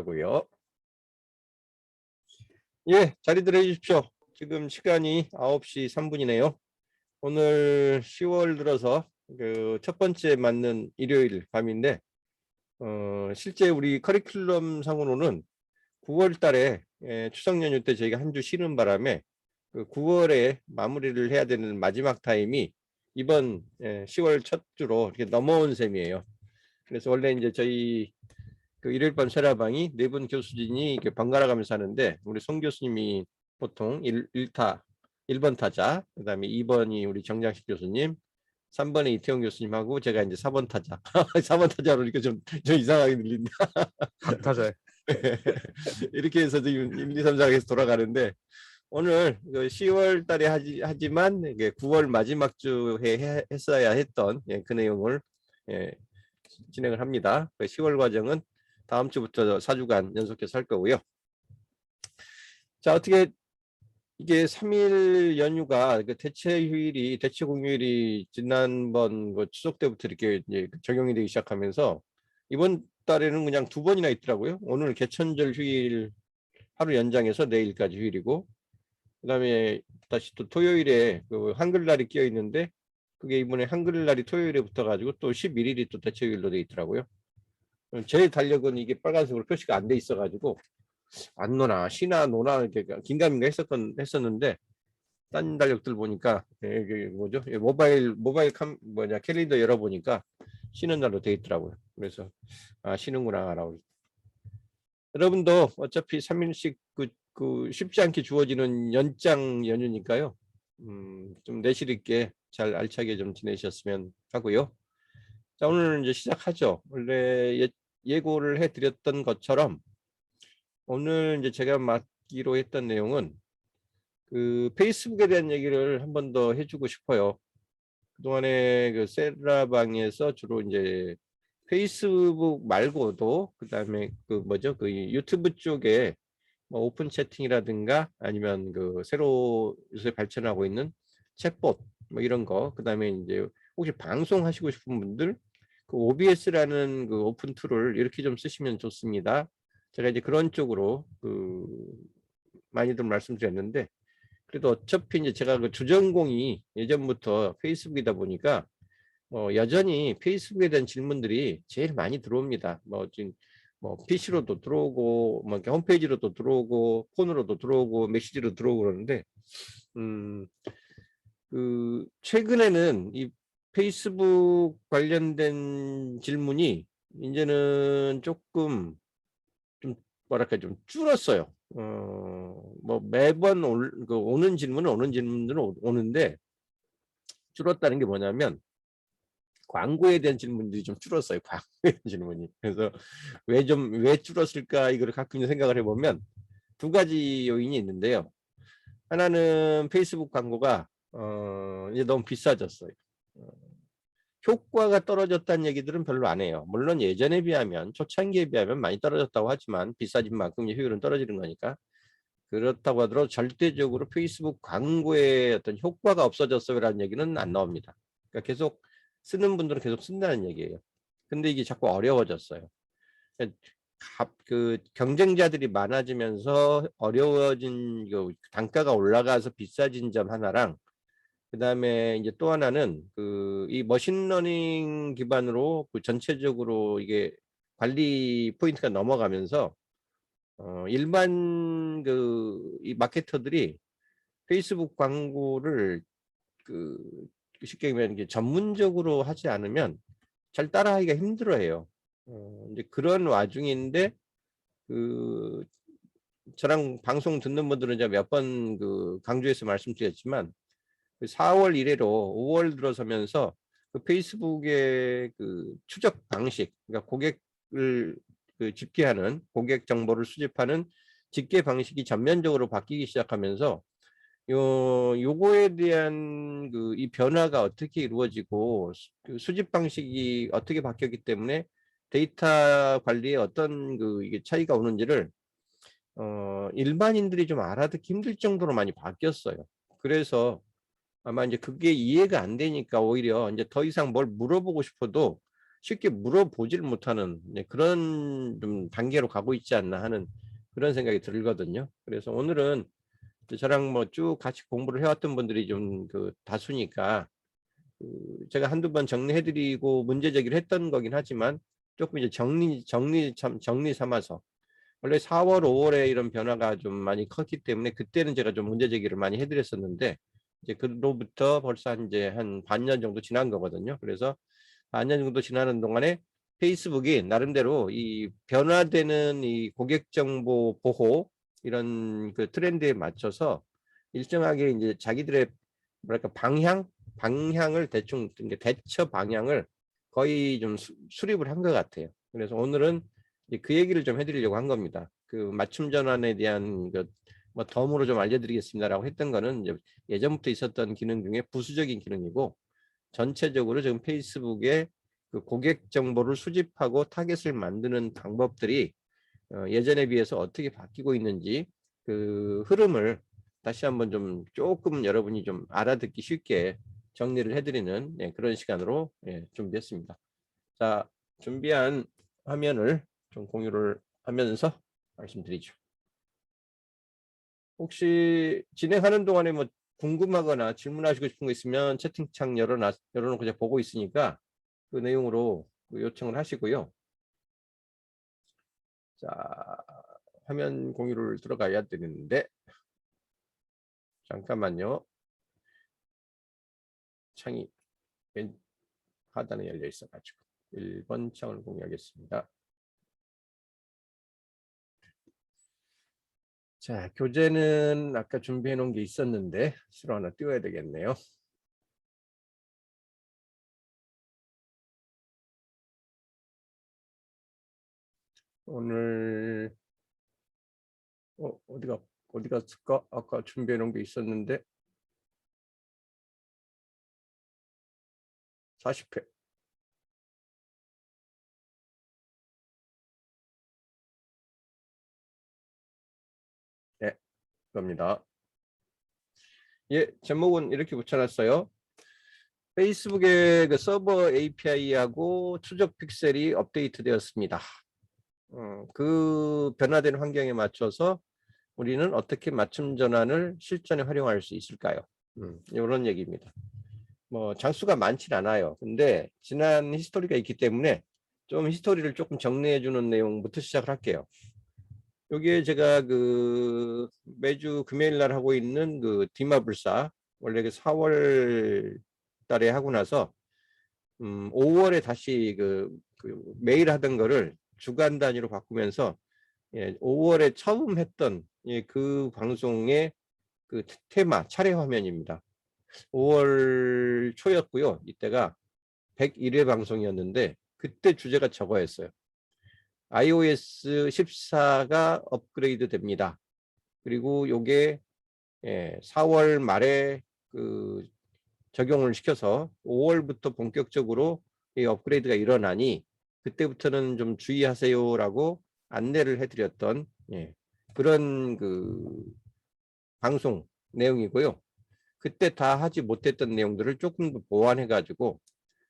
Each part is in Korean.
하고요. 예, 자리들 해주십시오. 지금 시간이 9시 3분이네요. 오늘 10월 들어서 그 첫 번째 맞는 일요일 밤인데, 실제 우리 커리큘럼 상으로는 9월 달에 추석 연휴 때 저희가 한 주 쉬는 바람에 그 9월에 마무리를 해야 되는 마지막 타임이 이번 10월 첫 주로 이렇게 넘어온 셈이에요. 그래서 원래 이제 저희 그 일요일 밤 세라방이 네 분 교수진이 이렇게 번갈아 가면서 하는데, 우리 송 교수님이 보통 1번 타자, 그다음에 2번이 우리 정장식 교수님, 3번에 이태용 교수님하고 제가 이제 4번 타자. 4번 타자로 이렇게 좀 이상하게 들린다. 박타자에 이렇게 해서 지금 1, 2, 3, 4 해서 돌아가는데, 오늘 10월 달에 하지만 이게 9월 마지막 주에 했어야 했던 그 내용을 진행을 합니다. 10월 과정은 다음 주부터 4주간 연속해서 할 거고요. 자, 어떻게 이게 3일 연휴가 대체 공휴일이 지난번 그 추석 때부터 이렇게 이제 적용이 되기 시작하면서 이번 달에는 그냥 2번이나 있더라고요. 오늘 개천절 휴일 하루 연장해서 내일까지 휴일이고, 그다음에 다시 또 토요일에 그 한글날이 끼어 있는데, 그게 이번에 한글날이 토요일에 붙어가지고 또 11일이 또 대체 휴일로 돼 있더라고요. 제 달력은 이게 빨간색으로 표시가 안 돼 있어가지고 안 노나 쉬나 노나 이렇게 긴가민가 했었는데, 딴 달력들 보니까 이게 뭐죠? 모바일 캘린더 열어보니까 쉬는 날로 돼 있더라고요. 그래서 쉬는구나라고. 여러분도 어차피 3일씩 쉽지 않게 주어지는 연장 연휴니까요. 좀 내실 있게 잘 알차게 좀 지내셨으면 하고요. 자, 오늘 이제 시작하죠. 원래 예고를 해드렸던 것처럼 오늘 이제 제가 맡기로 했던 내용은 그 페이스북에 대한 얘기를 한 번 더 해주고 싶어요. 그동안에 그 세라방에서 주로 이제 페이스북 말고도 그다음에 그 유튜브 쪽에 뭐 오픈 채팅이라든가 아니면 그 새로 요새 발전하고 있는 챗봇 뭐 이런 거, 그다음에 이제 혹시 방송하시고 싶은 분들 그 OBS라는 그 오픈 툴을 이렇게 좀 쓰시면 좋습니다. 제가 이제 그런 쪽으로 그 많이들 말씀드렸는데, 그래도 어차피 이제 제가 그 주전공이 예전부터 페이스북이다 보니까 여전히 페이스북에 대한 질문들이 제일 많이 들어옵니다. 뭐 지금 뭐 PC로도 들어오고 뭐 이렇게 홈페이지로도 들어오고 폰으로도 들어오고 메시지로 들어오고 그러는데, 그 최근에는 이 페이스북 관련된 질문이 이제는 조금 좀 뭐랄까 좀 줄었어요. 뭐 매번 오는 질문들은 오는데, 줄었다는 게 뭐냐면 광고에 대한 질문들이 좀 줄었어요. 광고에 대한 질문이. 그래서 왜 줄었을까 이걸 가끔 생각을 해보면 두 가지 요인이 있는데요. 하나는 페이스북 광고가 이제 너무 비싸졌어요. 효과가 떨어졌다는 얘기들은 별로 안 해요. 물론 예전에 비하면, 초창기에 비하면 많이 떨어졌다고 하지만 비싸진 만큼 효율은 떨어지는 거니까. 그렇다고 하더라도 절대적으로 페이스북 광고의 어떤 효과가 없어졌어요라는 얘기는 안 나옵니다. 그러니까 계속 쓰는 분들은 계속 쓴다는 얘기예요. 근데 이게 자꾸 어려워졌어요. 그 경쟁자들이 많아지면서 어려워진 단가가 올라가서 비싸진 점 하나랑, 그다음에 이제 또 하나는 이 머신러닝 기반으로 그 전체적으로 이게 관리 포인트가 넘어가면서 일반 이 마케터들이 페이스북 광고를 쉽게 얘기하면 이게 전문적으로 하지 않으면 잘 따라하기가 힘들어해요. 이제 그런 와중인데 저랑 방송 듣는 분들은 이제 몇 번 강조해서 말씀드렸지만, 4월 이래로 5월 들어서면서 페이스북의 추적 방식, 그러니까 고객을 집계하는, 고객 정보를 수집하는 집계 방식이 전면적으로 바뀌기 시작하면서 요거에 대한 이 변화가 어떻게 이루어지고 수집 방식이 어떻게 바뀌었기 때문에 데이터 관리에 어떤 이게 차이가 오는지를 일반인들이 좀 알아듣기 힘들 정도로 많이 바뀌었어요. 그래서 아마 이제 그게 이해가 안 되니까 오히려 이제 더 이상 뭘 물어보고 싶어도 쉽게 물어보질 못하는 그런 좀 단계로 가고 있지 않나 하는 그런 생각이 들거든요. 그래서 오늘은 저랑 뭐 쭉 같이 공부를 해왔던 분들이 좀 그 다수니까 제가 한두 번 정리해드리고 문제 제기를 했던 거긴 하지만 조금 이제 정리 삼아서 원래 4월, 5월에 이런 변화가 좀 많이 컸기 때문에 그때는 제가 좀 문제 제기를 많이 해드렸었는데 이제 그로부터 벌써 이제 한 반년 정도 지난 거거든요. 그래서 반년 정도 지나는 동안에 페이스북이 나름대로 이 변화되는 이 고객 정보 보호 이런 그 트렌드에 맞춰서 일정하게 이제 자기들의 뭐랄까 방향을 대충 대처 방향을 거의 좀 수립을 한 것 같아요. 그래서 오늘은 그 얘기를 좀 해드리려고 한 겁니다. 그 맞춤 전환에 대한 뭐 덤으로 좀 알려드리겠습니다라고 했던 거는 이제 예전부터 있었던 기능 중에 부수적인 기능이고 전체적으로 지금 페이스북에 그 고객 정보를 수집하고 타겟을 만드는 방법들이 예전에 비해서 어떻게 바뀌고 있는지 그 흐름을 다시 한번 좀 조금 여러분이 좀 알아듣기 쉽게 정리를 해드리는 그런 시간으로 준비했습니다. 자, 준비한 화면을 좀 공유를 하면서 말씀드리죠. 혹시 진행하는 동안에 뭐 궁금하거나 질문하시고 싶은 거 있으면 채팅창 열어놓고 제가 보고 있으니까 그 내용으로 요청을 하시고요. 자, 화면 공유를 들어가야 되는데 잠깐만요. 창이 왼 하단에 열려 있어가지고 1번 창을 공유하겠습니다. 자, 교재는 아까 준비해 놓은 게 있었는데 새로 하나 띄워야 되겠네요. 오늘 어디 갔을까? 아까 준비해 놓은 게 있었는데 40회. 네, 그겁니다. 예, 제목은 이렇게 붙여놨어요. 페이스북의 그 서버 API하고 추적 픽셀이 업데이트되었습니다. 그 변화된 환경에 맞춰서 우리는 어떻게 맞춤 전환을 실전에 활용할 수 있을까요? 이런 얘기입니다. 뭐 장수가 많진 않아요. 근데 지난 히스토리가 있기 때문에 좀 히스토리를 조금 정리해 주는 내용부터 시작을 할게요. 여기에 제가 그 매주 금요일 날 하고 있는 그 디마불사 원래 그 4월 달에 하고 나서 5월에 다시 그 매일 하던 거를 주간 단위로 바꾸면서 5월에 처음 했던 그 방송의 그 테마 차례 화면입니다. 5월 초였고요. 이때가 101회 방송이었는데 그때 주제가 저거였어요. iOS 14가 업그레이드 됩니다. 그리고 요게 4월 말에 그 적용을 시켜서 5월부터 본격적으로 이 업그레이드가 일어나니 그때부터는 좀 주의하세요라고 안내를 해드렸던 그런 그 방송 내용이고요. 그때 다 하지 못했던 내용들을 조금 더 보완해가지고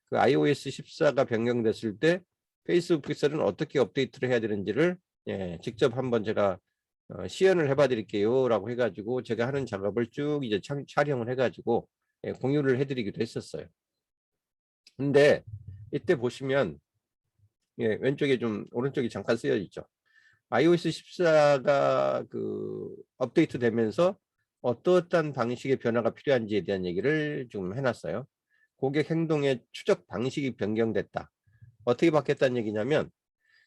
그 iOS 14가 변경됐을 때 페이스북 픽셀은 어떻게 업데이트를 해야 되는지를 직접 한번 제가 시연을 해봐 드릴게요 라고 해가지고 제가 하는 작업을 쭉 이제 촬영을 해가지고 공유를 해드리기도 했었어요. 근데 이때 보시면 왼쪽에 좀 오른쪽이 잠깐 쓰여 있죠. iOS 14가 그 업데이트 되면서 어떠한 방식의 변화가 필요한지에 대한 얘기를 좀 해놨어요. 고객 행동의 추적 방식이 변경됐다. 어떻게 바뀌었다는 얘기냐면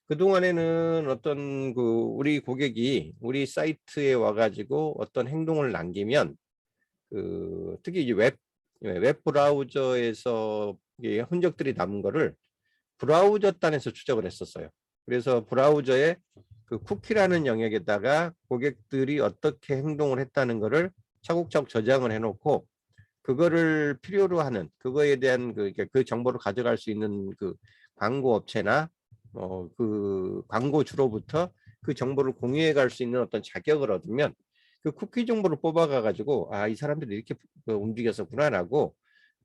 그동안에는 어떤 그 우리 고객이 우리 사이트에 와가지고 어떤 행동을 남기면 그 특히 이제 웹 브라우저에서 흔적들이 남은 거를 브라우저 단에서 추적을 했었어요. 그래서 브라우저에 그 쿠키라는 영역에다가 고객들이 어떻게 행동을 했다는 거를 차곡차곡 저장을 해놓고 그거를 필요로 하는 그거에 대한 그 정보를 가져갈 수 있는 그 광고 업체나 그 광고주로부터 그 정보를 공유해 갈 수 있는 어떤 자격을 얻으면 그 쿠키 정보를 뽑아가 가지고 아, 이 사람들이 이렇게 움직였었구나라고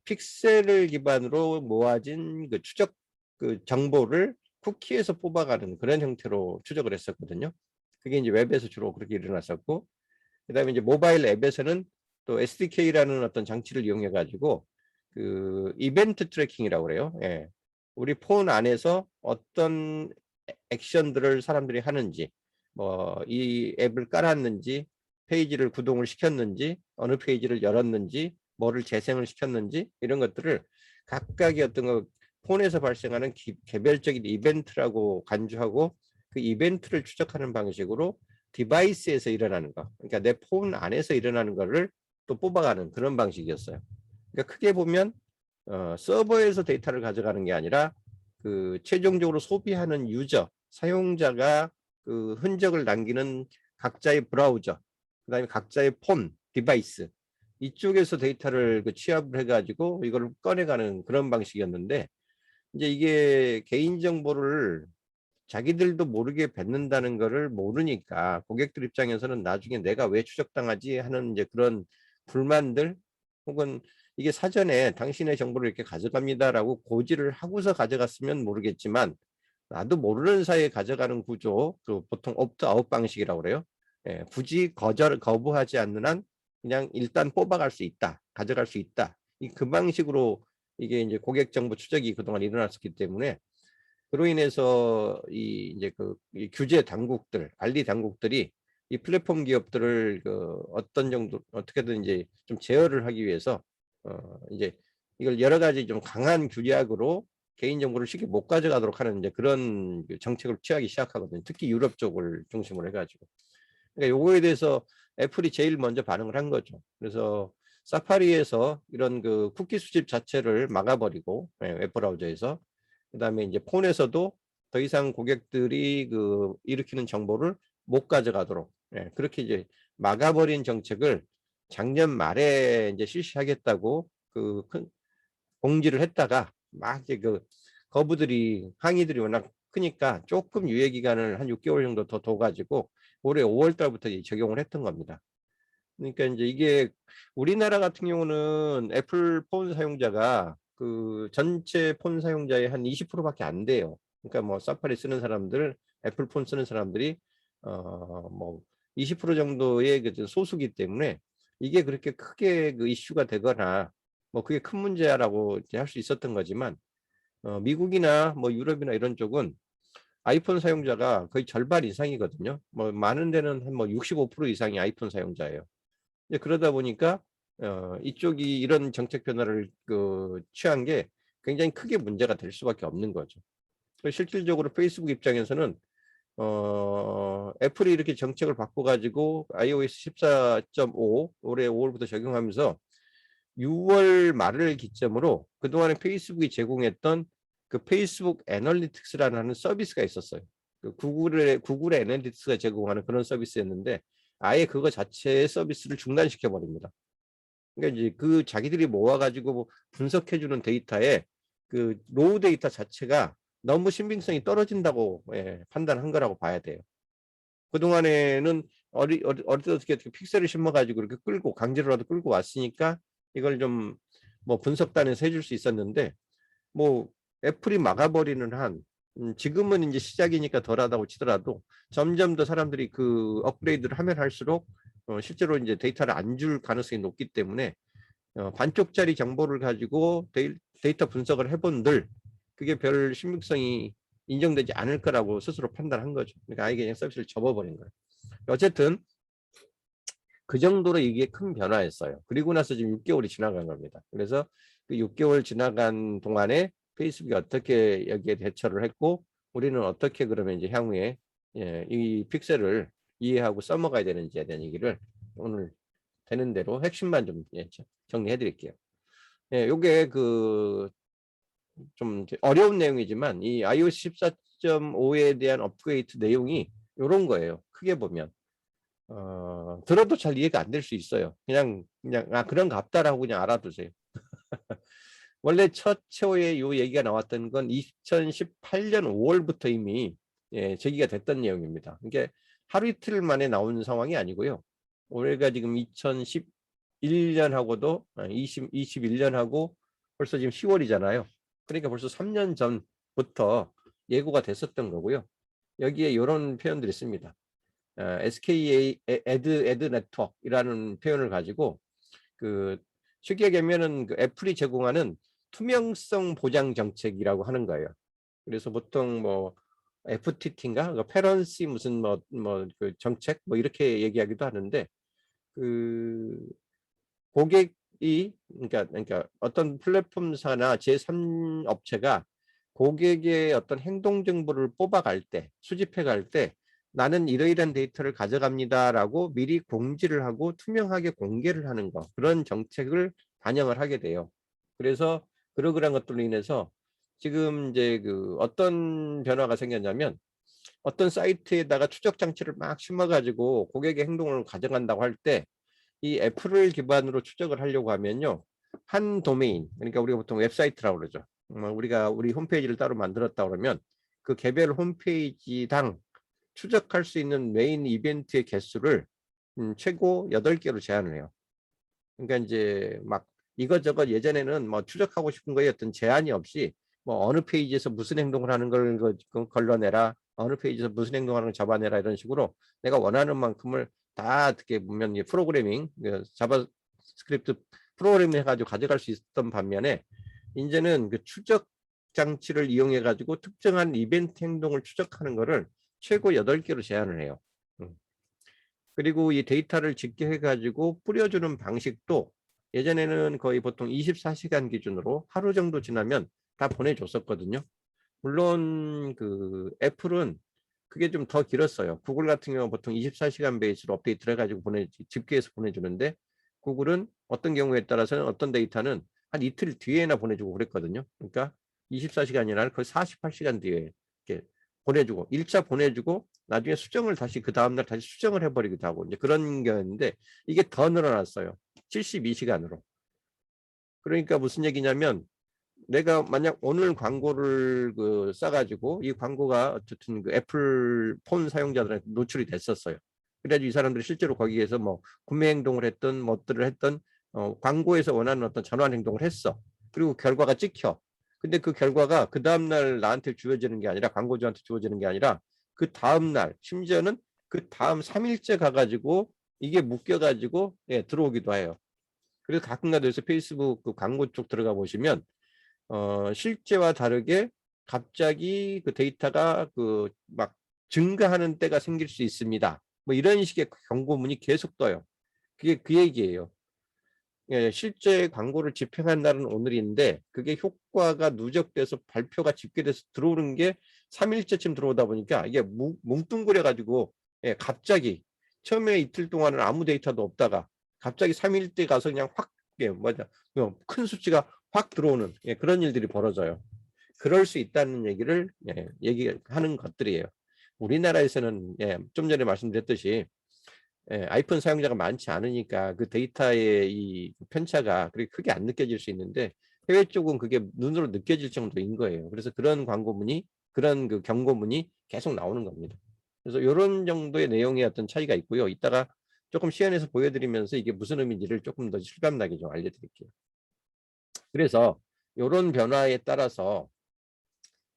픽셀을 기반으로 모아진 그 추적 그 정보를 쿠키에서 뽑아가는 그런 형태로 추적을 했었거든요. 그게 이제 웹에서 주로 그렇게 일어났었고, 그다음에 이제 모바일 앱에서는 또 SDK라는 어떤 장치를 이용해 가지고 그 이벤트 트래킹이라고 그래요. 예. 우리 폰 안에서 어떤 액션들을 사람들이 하는지, 뭐 이 앱을 깔았는지, 페이지를 구동을 시켰는지, 어느 페이지를 열었는지, 뭐를 재생을 시켰는지 이런 것들을 각각의 어떤 거 폰에서 발생하는 개별적인 이벤트라고 간주하고 그 이벤트를 추적하는 방식으로 디바이스에서 일어나는 거, 그러니까 내 폰 안에서 일어나는 거를 또 뽑아가는 그런 방식이었어요. 그러니까 크게 보면 서버에서 데이터를 가져가는 게 아니라 그 최종적으로 소비하는 유저, 사용자가 그 흔적을 남기는 각자의 브라우저, 그다음에 각자의 폰, 디바이스 이쪽에서 데이터를 그 취합을 해가지고 이걸 꺼내가는 그런 방식이었는데 이제 이게 개인정보를 자기들도 모르게 뱉는다는 거를 모르니까 고객들 입장에서는 나중에 내가 왜 추적당하지 하는 이제 그런 불만들 혹은 이게 사전에 당신의 정보를 이렇게 가져갑니다라고 고지를 하고서 가져갔으면 모르겠지만 나도 모르는 사이에 가져가는 구조, 그 보통 옵트아웃 방식이라고 그래요. 예, 굳이 거부하지 않는 한 그냥 일단 뽑아갈 수 있다, 가져갈 수 있다. 그 방식으로 이게 이제 고객 정보 추적이 그동안 일어났었기 때문에 그로 인해서 이 이제 이 규제 당국들, 관리 당국들이 이 플랫폼 기업들을 그 어떤 정도 어떻게든 이제 좀 제어를 하기 위해서 이제 이걸 여러 가지 좀 강한 규약으로 개인 정보를 쉽게 못 가져가도록 하는 이제 그런 그 정책을 취하기 시작하거든요. 특히 유럽 쪽을 중심으로 해가지고. 그러니까 요거에 대해서 애플이 제일 먼저 반응을 한 거죠. 그래서 사파리에서 이런 그 쿠키 수집 자체를 막아버리고 웹브라우저에서 그다음에 이제 폰에서도 더 이상 고객들이 그 일으키는 정보를 못 가져가도록 그렇게 이제 막아버린 정책을 작년 말에 이제 실시하겠다고 그 큰 공지를 했다가 막 이제 그 거부들이 항의들이 워낙 크니까 조금 유예 기간을 한 6개월 정도 더 둬가지고 올해 5월 달부터 적용을 했던 겁니다. 그러니까 이제 이게 우리나라 같은 경우는 애플 폰 사용자가 그 전체 폰 사용자의 한 20%밖에 안 돼요. 그러니까 뭐 사파리 쓰는 사람들, 애플 폰 쓰는 사람들이 뭐 20% 정도의 그 소수기 때문에 이게 그렇게 크게 그 이슈가 되거나 뭐 그게 큰 문제라고 할 수 있었던 거지만 미국이나 뭐 유럽이나 이런 쪽은 아이폰 사용자가 거의 절반 이상이거든요. 뭐 많은 데는 한 뭐 65% 이상이 아이폰 사용자예요. 이제 그러다 보니까 이쪽이 이런 정책 변화를 그 취한 게 굉장히 크게 문제가 될 수밖에 없는 거죠. 실질적으로 페이스북 입장에서는 애플이 이렇게 정책을 바꿔가지고 iOS 14.5 올해 5월부터 적용하면서 6월 말을 기점으로 그동안에 페이스북이 제공했던 그 페이스북 애널리틱스라는 하는 서비스가 있었어요. 그 구글의 애널리틱스가 제공하는 그런 서비스였는데 아예 그거 자체의 서비스를 중단시켜 버립니다. 그러니까 이제 그 자기들이 모아가지고 뭐 분석해주는 데이터에 그 로우 데이터 자체가 너무 신빙성이 떨어진다고 판단한 거라고 봐야 돼요. 그동안에는 어떻게 픽셀을 심어가지고 이렇게 끌고 강제로라도 끌고 왔으니까 이걸 좀 뭐 분석단에서 해줄 수 있었는데 뭐 애플이 막아버리는 한 지금은 이제 시작이니까 덜하다고 치더라도 점점 더 사람들이 그 업그레이드를 하면 할수록 실제로 이제 데이터를 안 줄 가능성이 높기 때문에 반쪽짜리 정보를 가지고 데이터 분석을 해본들 그게 별 신빙성이 인정되지 않을 거라고 스스로 판단한 거죠. 그러니까 아예 그냥 서비스를 접어버린 거예요. 어쨌든 그 정도로 이게 큰 변화였어요. 그리고 나서 지금 6개월이 지나간 겁니다. 그래서 그 6개월 지나간 동안에 페이스북이 어떻게 여기에 대처를 했고 우리는 어떻게 그러면 이제 향후에 이 픽셀을 이해하고 써먹어야 되는지에 대한 얘기를 오늘 되는 대로 핵심만 좀 정리해 드릴게요. 요게 그 좀 어려운 내용이지만 이 iOS 14.5에 대한 업그레이드 내용이 이런 거예요. 크게 보면 들어도 잘 이해가 안 될 수 있어요. 그냥 그런 갑다라고 그냥 알아두세요. 원래 첫 최후에 요 얘기가 나왔던 건 2018년 5월부터 이미 제기가 됐던 내용입니다. 이게 하루 이틀 만에 나온 상황이 아니고요. 올해가 지금 2011년하고도 21년하고 벌써 지금 10월이잖아요. 그러니까 벌써 3년 부터 예고가 됐었던 거고요. 여기에 이런 표현들이 있습니다. SKA 애드 네트워크이라는 표현을 가지고 그 쉽게 얘기하면은 그 애플이 제공하는 투명성 보장 정책이라고 하는 거예요. 그래서 보통 뭐 FTT인가, 그 페런시 무슨 그 정책 뭐 이렇게 얘기하기도 하는데, 그 고객이 그러니까 어떤 플랫폼사나 제3 업체가 고객의 어떤 행동 정보를 뽑아갈 때, 수집해 갈 때 나는 이러이러한 데이터를 가져갑니다라고 미리 공지를 하고 투명하게 공개를 하는 거, 그런 정책을 반영을 하게 돼요. 그래서 그러한 것들로 인해서 지금 이제 그 어떤 변화가 생겼냐면, 어떤 사이트에다가 추적 장치를 막 심어 가지고 고객의 행동을 가져간다고 할 때, 이 애플을 기반으로 추적을 하려고 하면요, 한 도메인, 그러니까 우리가 보통 웹사이트라고 그러죠. 우리가 우리 홈페이지를 따로 만들었다 그러면 그 개별 홈페이지당 추적할 수 있는 메인 이벤트의 개수를 최고 8개로 제한을 해요. 그러니까 이제 막 이것저것 예전에는 뭐 추적하고 싶은 거에 어떤 제한이 없이 뭐 어느 페이지에서 무슨 행동을 하는 걸 걸러내라, 어느 페이지에서 무슨 행동하는 걸 잡아내라, 이런 식으로 내가 원하는 만큼을 다 어떻게 보면 프로그래밍, 자바스크립트 프로그래밍 해가지고 가져갈 수 있었던 반면에, 이제는 그 추적 장치를 이용해 가지고 특정한 이벤트 행동을 추적하는 거를 최고 8개로 제한을 해요. 그리고 이 데이터를 집계해 가지고 뿌려주는 방식도 예전에는 거의 보통 24시간 기준으로 하루 정도 지나면 다 보내줬었거든요. 물론 그 애플은 그게 좀 더 길었어요. 구글 같은 경우 보통 24시간 베이스로 업데이트를 해가지고 집계해서 보내주는데, 구글은 어떤 경우에 따라서는 어떤 데이터는 한 이틀 뒤에나 보내주고 그랬거든요. 그러니까 24시간이나 거의 48시간 뒤에 이렇게 보내주고, 1차 보내주고 나중에 수정을 다시 그 다음날 다시 수정을 해버리기도 하고, 이제 그런 경우인데, 이게 더 늘어났어요. 72시간으로. 그러니까 무슨 얘기냐면, 내가 만약 오늘 광고를 싸가지고 이 광고가 어쨌든 그 애플 폰 사용자들한테 노출이 됐었어요. 그래가지고 이 사람들이 실제로 거기에서 뭐 구매 행동을 했던 뭐들을 했던 광고에서 원하는 어떤 전환 행동을 했어. 그리고 결과가 찍혀. 근데 그 결과가 그 다음날 나한테 주어지는 게 아니라, 광고주한테 주어지는 게 아니라 그 다음날, 심지어는 그 다음 3일째 가가지고 이게 묶여가지고 들어오기도 해요. 그래서 가끔가다 해서 페이스북 그 광고 쪽 들어가 보시면 실제와 다르게 갑자기 그 데이터가 그 막 증가하는 때가 생길 수 있습니다. 뭐 이런 식의 경고문이 계속 떠요. 그게 그 얘기예요. 예, 실제 광고를 집행한 날은 오늘인데 그게 효과가 누적돼서 발표가 집계돼서 들어오는 게 3일째쯤 들어오다 보니까 이게 뭉뚱그려 가지고, 예, 갑자기 처음에 이틀 동안은 아무 데이터도 없다가 갑자기 3일 때 가서 그냥 확, 예, 큰 수치가 확 들어오는, 예, 그런 일들이 벌어져요. 그럴 수 있다는 얘기를, 예, 얘기하는 것들이에요. 우리나라에서는, 예, 좀 전에 말씀드렸듯이, 예, 아이폰 사용자가 많지 않으니까 그 데이터의 이 편차가 그렇게 크게 안 느껴질 수 있는데, 해외 쪽은 그게 눈으로 느껴질 정도인 거예요. 그래서 그런 광고문이, 그런 그 경고문이 계속 나오는 겁니다. 그래서 이런 정도의 내용의 어떤 차이가 있고요. 이따가 조금 시연해서 보여드리면서 이게 무슨 의미인지를 조금 더 실감나게 좀 알려드릴게요. 그래서 이런 변화에 따라서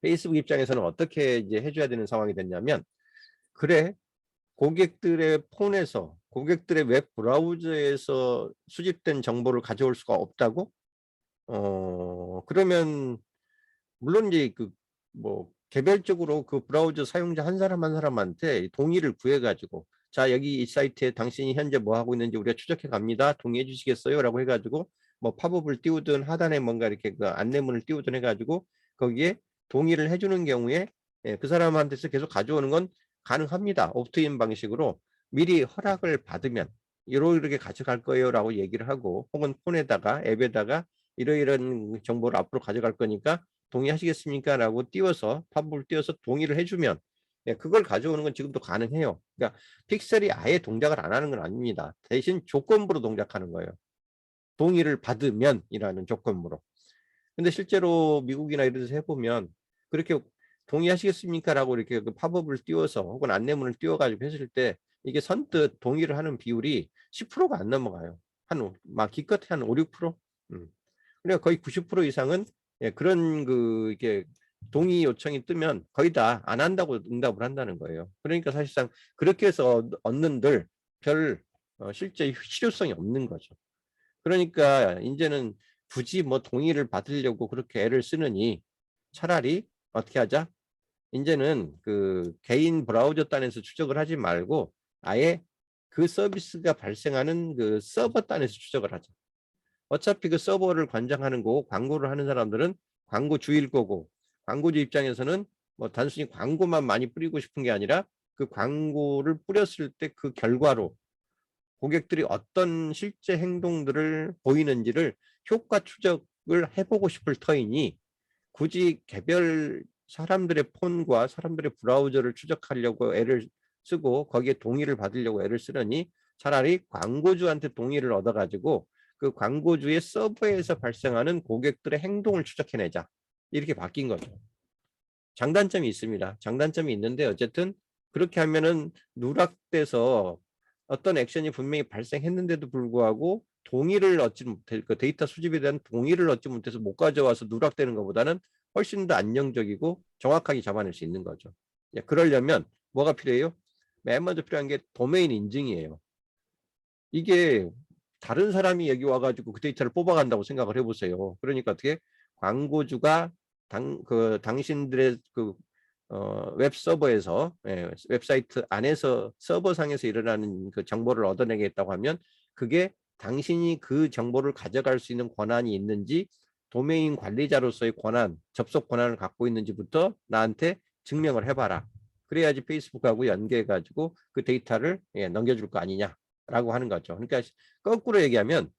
페이스북 입장에서는 어떻게 이제 해줘야 되는 상황이 됐냐면, 그래, 고객들의 폰에서, 고객들의 웹 브라우저에서 수집된 정보를 가져올 수가 없다고? 그러면 물론 이제 그 뭐 개별적으로 그 브라우저 사용자 한 사람 한 사람한테 동의를 구해 가지고, 자, 여기 이 사이트에 당신이 현재 뭐 하고 있는지 우리가 추적해 갑니다, 동의해 주시겠어요? 라고 해가지고 뭐 팝업을 띄우든 하단에 뭔가 이렇게 그 안내문을 띄우든 해가지고 거기에 동의를 해주는 경우에, 예, 그 사람한테서 계속 가져오는 건 가능합니다. 옵트인 방식으로 미리 허락을 받으면 이렇게 가져갈 거예요 라고 얘기를 하고, 혹은 폰에다가 앱에다가 이러이런 정보를 앞으로 가져갈 거니까 동의하시겠습니까? 라고 띄워서, 팝업을 띄워서 동의를 해주면, 예, 그걸 가져오는 건 지금도 가능해요. 그러니까 픽셀이 아예 동작을 안 하는 건 아닙니다. 대신 조건부로 동작하는 거예요. 동의를 받으면이라는 조건부로. 근데 실제로 미국이나 이런 데서 해보면 그렇게 동의하시겠습니까? 라고 이렇게 그 팝업을 띄워서 혹은 안내문을 띄워가지고 했을 때 이게 선뜻 동의를 하는 비율이 10%가 안 넘어가요. 막 기껏해 한 5, 6%? 그러니까 거의 90% 이상은, 예, 그런 그 이게 동의 요청이 뜨면 거의 다 안 한다고 응답을 한다는 거예요. 그러니까 사실상 그렇게 해서 얻는들 별 실제 실효성이 없는 거죠. 그러니까 이제는 굳이 뭐 동의를 받으려고 그렇게 애를 쓰느니 차라리 어떻게 하자? 이제는 그 개인 브라우저 단에서 추적을 하지 말고 아예 그 서비스가 발생하는 그 서버 단에서 추적을 하자. 어차피 그 서버를 관장하는 거고 광고를 하는 사람들은 광고주일 거고 광고주 입장에서는 뭐 단순히 광고만 많이 뿌리고 싶은 게 아니라 그 광고를 뿌렸을 때 그 결과로 고객들이 어떤 실제 행동들을 보이는지를 효과 추적을 해보고 싶을 터이니 굳이 개별 사람들의 폰과 사람들의 브라우저를 추적하려고 애를 쓰고 거기에 동의를 받으려고 애를 쓰려니 차라리 광고주한테 동의를 얻어가지고 그 광고주의 서버에서 발생하는 고객들의 행동을 추적해내자. 이렇게 바뀐 거죠. 장단점이 있습니다. 장단점이 있는데 어쨌든 그렇게 하면은 누락돼서 어떤 액션이 분명히 발생했는데도 불구하고 동의를 얻지 못해 그 데이터 수집에 대한 동의를 얻지 못해서 못 가져와서 누락되는 것보다는 훨씬 더 안정적이고 정확하게 잡아낼 수 있는 거죠. 그러려면 뭐가 필요해요? 맨 먼저 필요한 게 도메인 인증이에요. 이게 다른 사람이 여기 와가지고 그 데이터를 뽑아간다고 생각을 해보세요. 그러니까 어떻게 광고주가 당신들의 그 웹서버에서 웹사이트 안에서 서버상에서 일어나는 그 정보를 얻어내겠다고 하면 그게 당신이 그 정보를 가져갈 수 있는 권한이 있는지 도메인 관리자로서의 권한, 접속 권한을 갖고 있는지부터 나한테 증명을 해봐라. 그래야지 페이스북하고 연계해가지고 그 데이터를 넘겨줄 거 아니냐라고 하는 거죠. 그러니까 거꾸로 얘기하면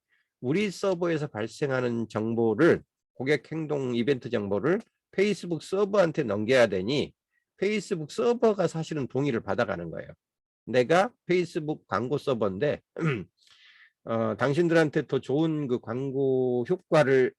우리 서버에서 발생하는 정보를 고객 행동 이벤트 정보를 페이스북 서버한테 넘겨야 되니 페이스북 서버가 사실은 동의를 받아가는 거예요. 내가 페이스북 광고 서버인데 당신들한테 더 좋은 그 광고 효과를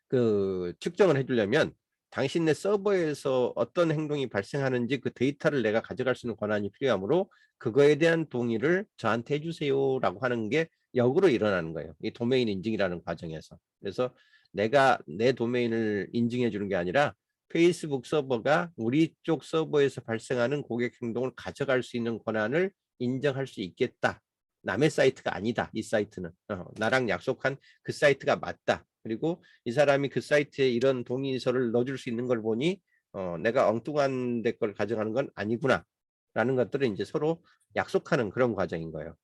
그 측정을 해주려면 당신네 서버에서 어떤 행동이 발생하는지 그 데이터를 내가 가져갈 수 있는 권한이 필요하므로 그거에 대한 동의를 저한테 해주세요라고 하는 게 역으로 일어나는 거예요. 이 도메인 인증이라는 과정에서. 그래서 내가 내 도메인을 인증해 주는 게 아니라 페이스북 서버가 우리 쪽 서버에서 발생하는 고객 행동을 가져갈 수 있는 권한을 인정할 수 있겠다. 남의 사이트가 아니다. 이 사이트는 나랑 약속한 그 사이트가 맞다. 그리고 이 사람이 그 사이트에 이런 동의서를 넣어줄 수 있는 걸 보니 내가 엉뚱한 데 걸 가져가는 건 아니구나 라는 것들을 이제 서로 약속하는 그런 과정인 거예요.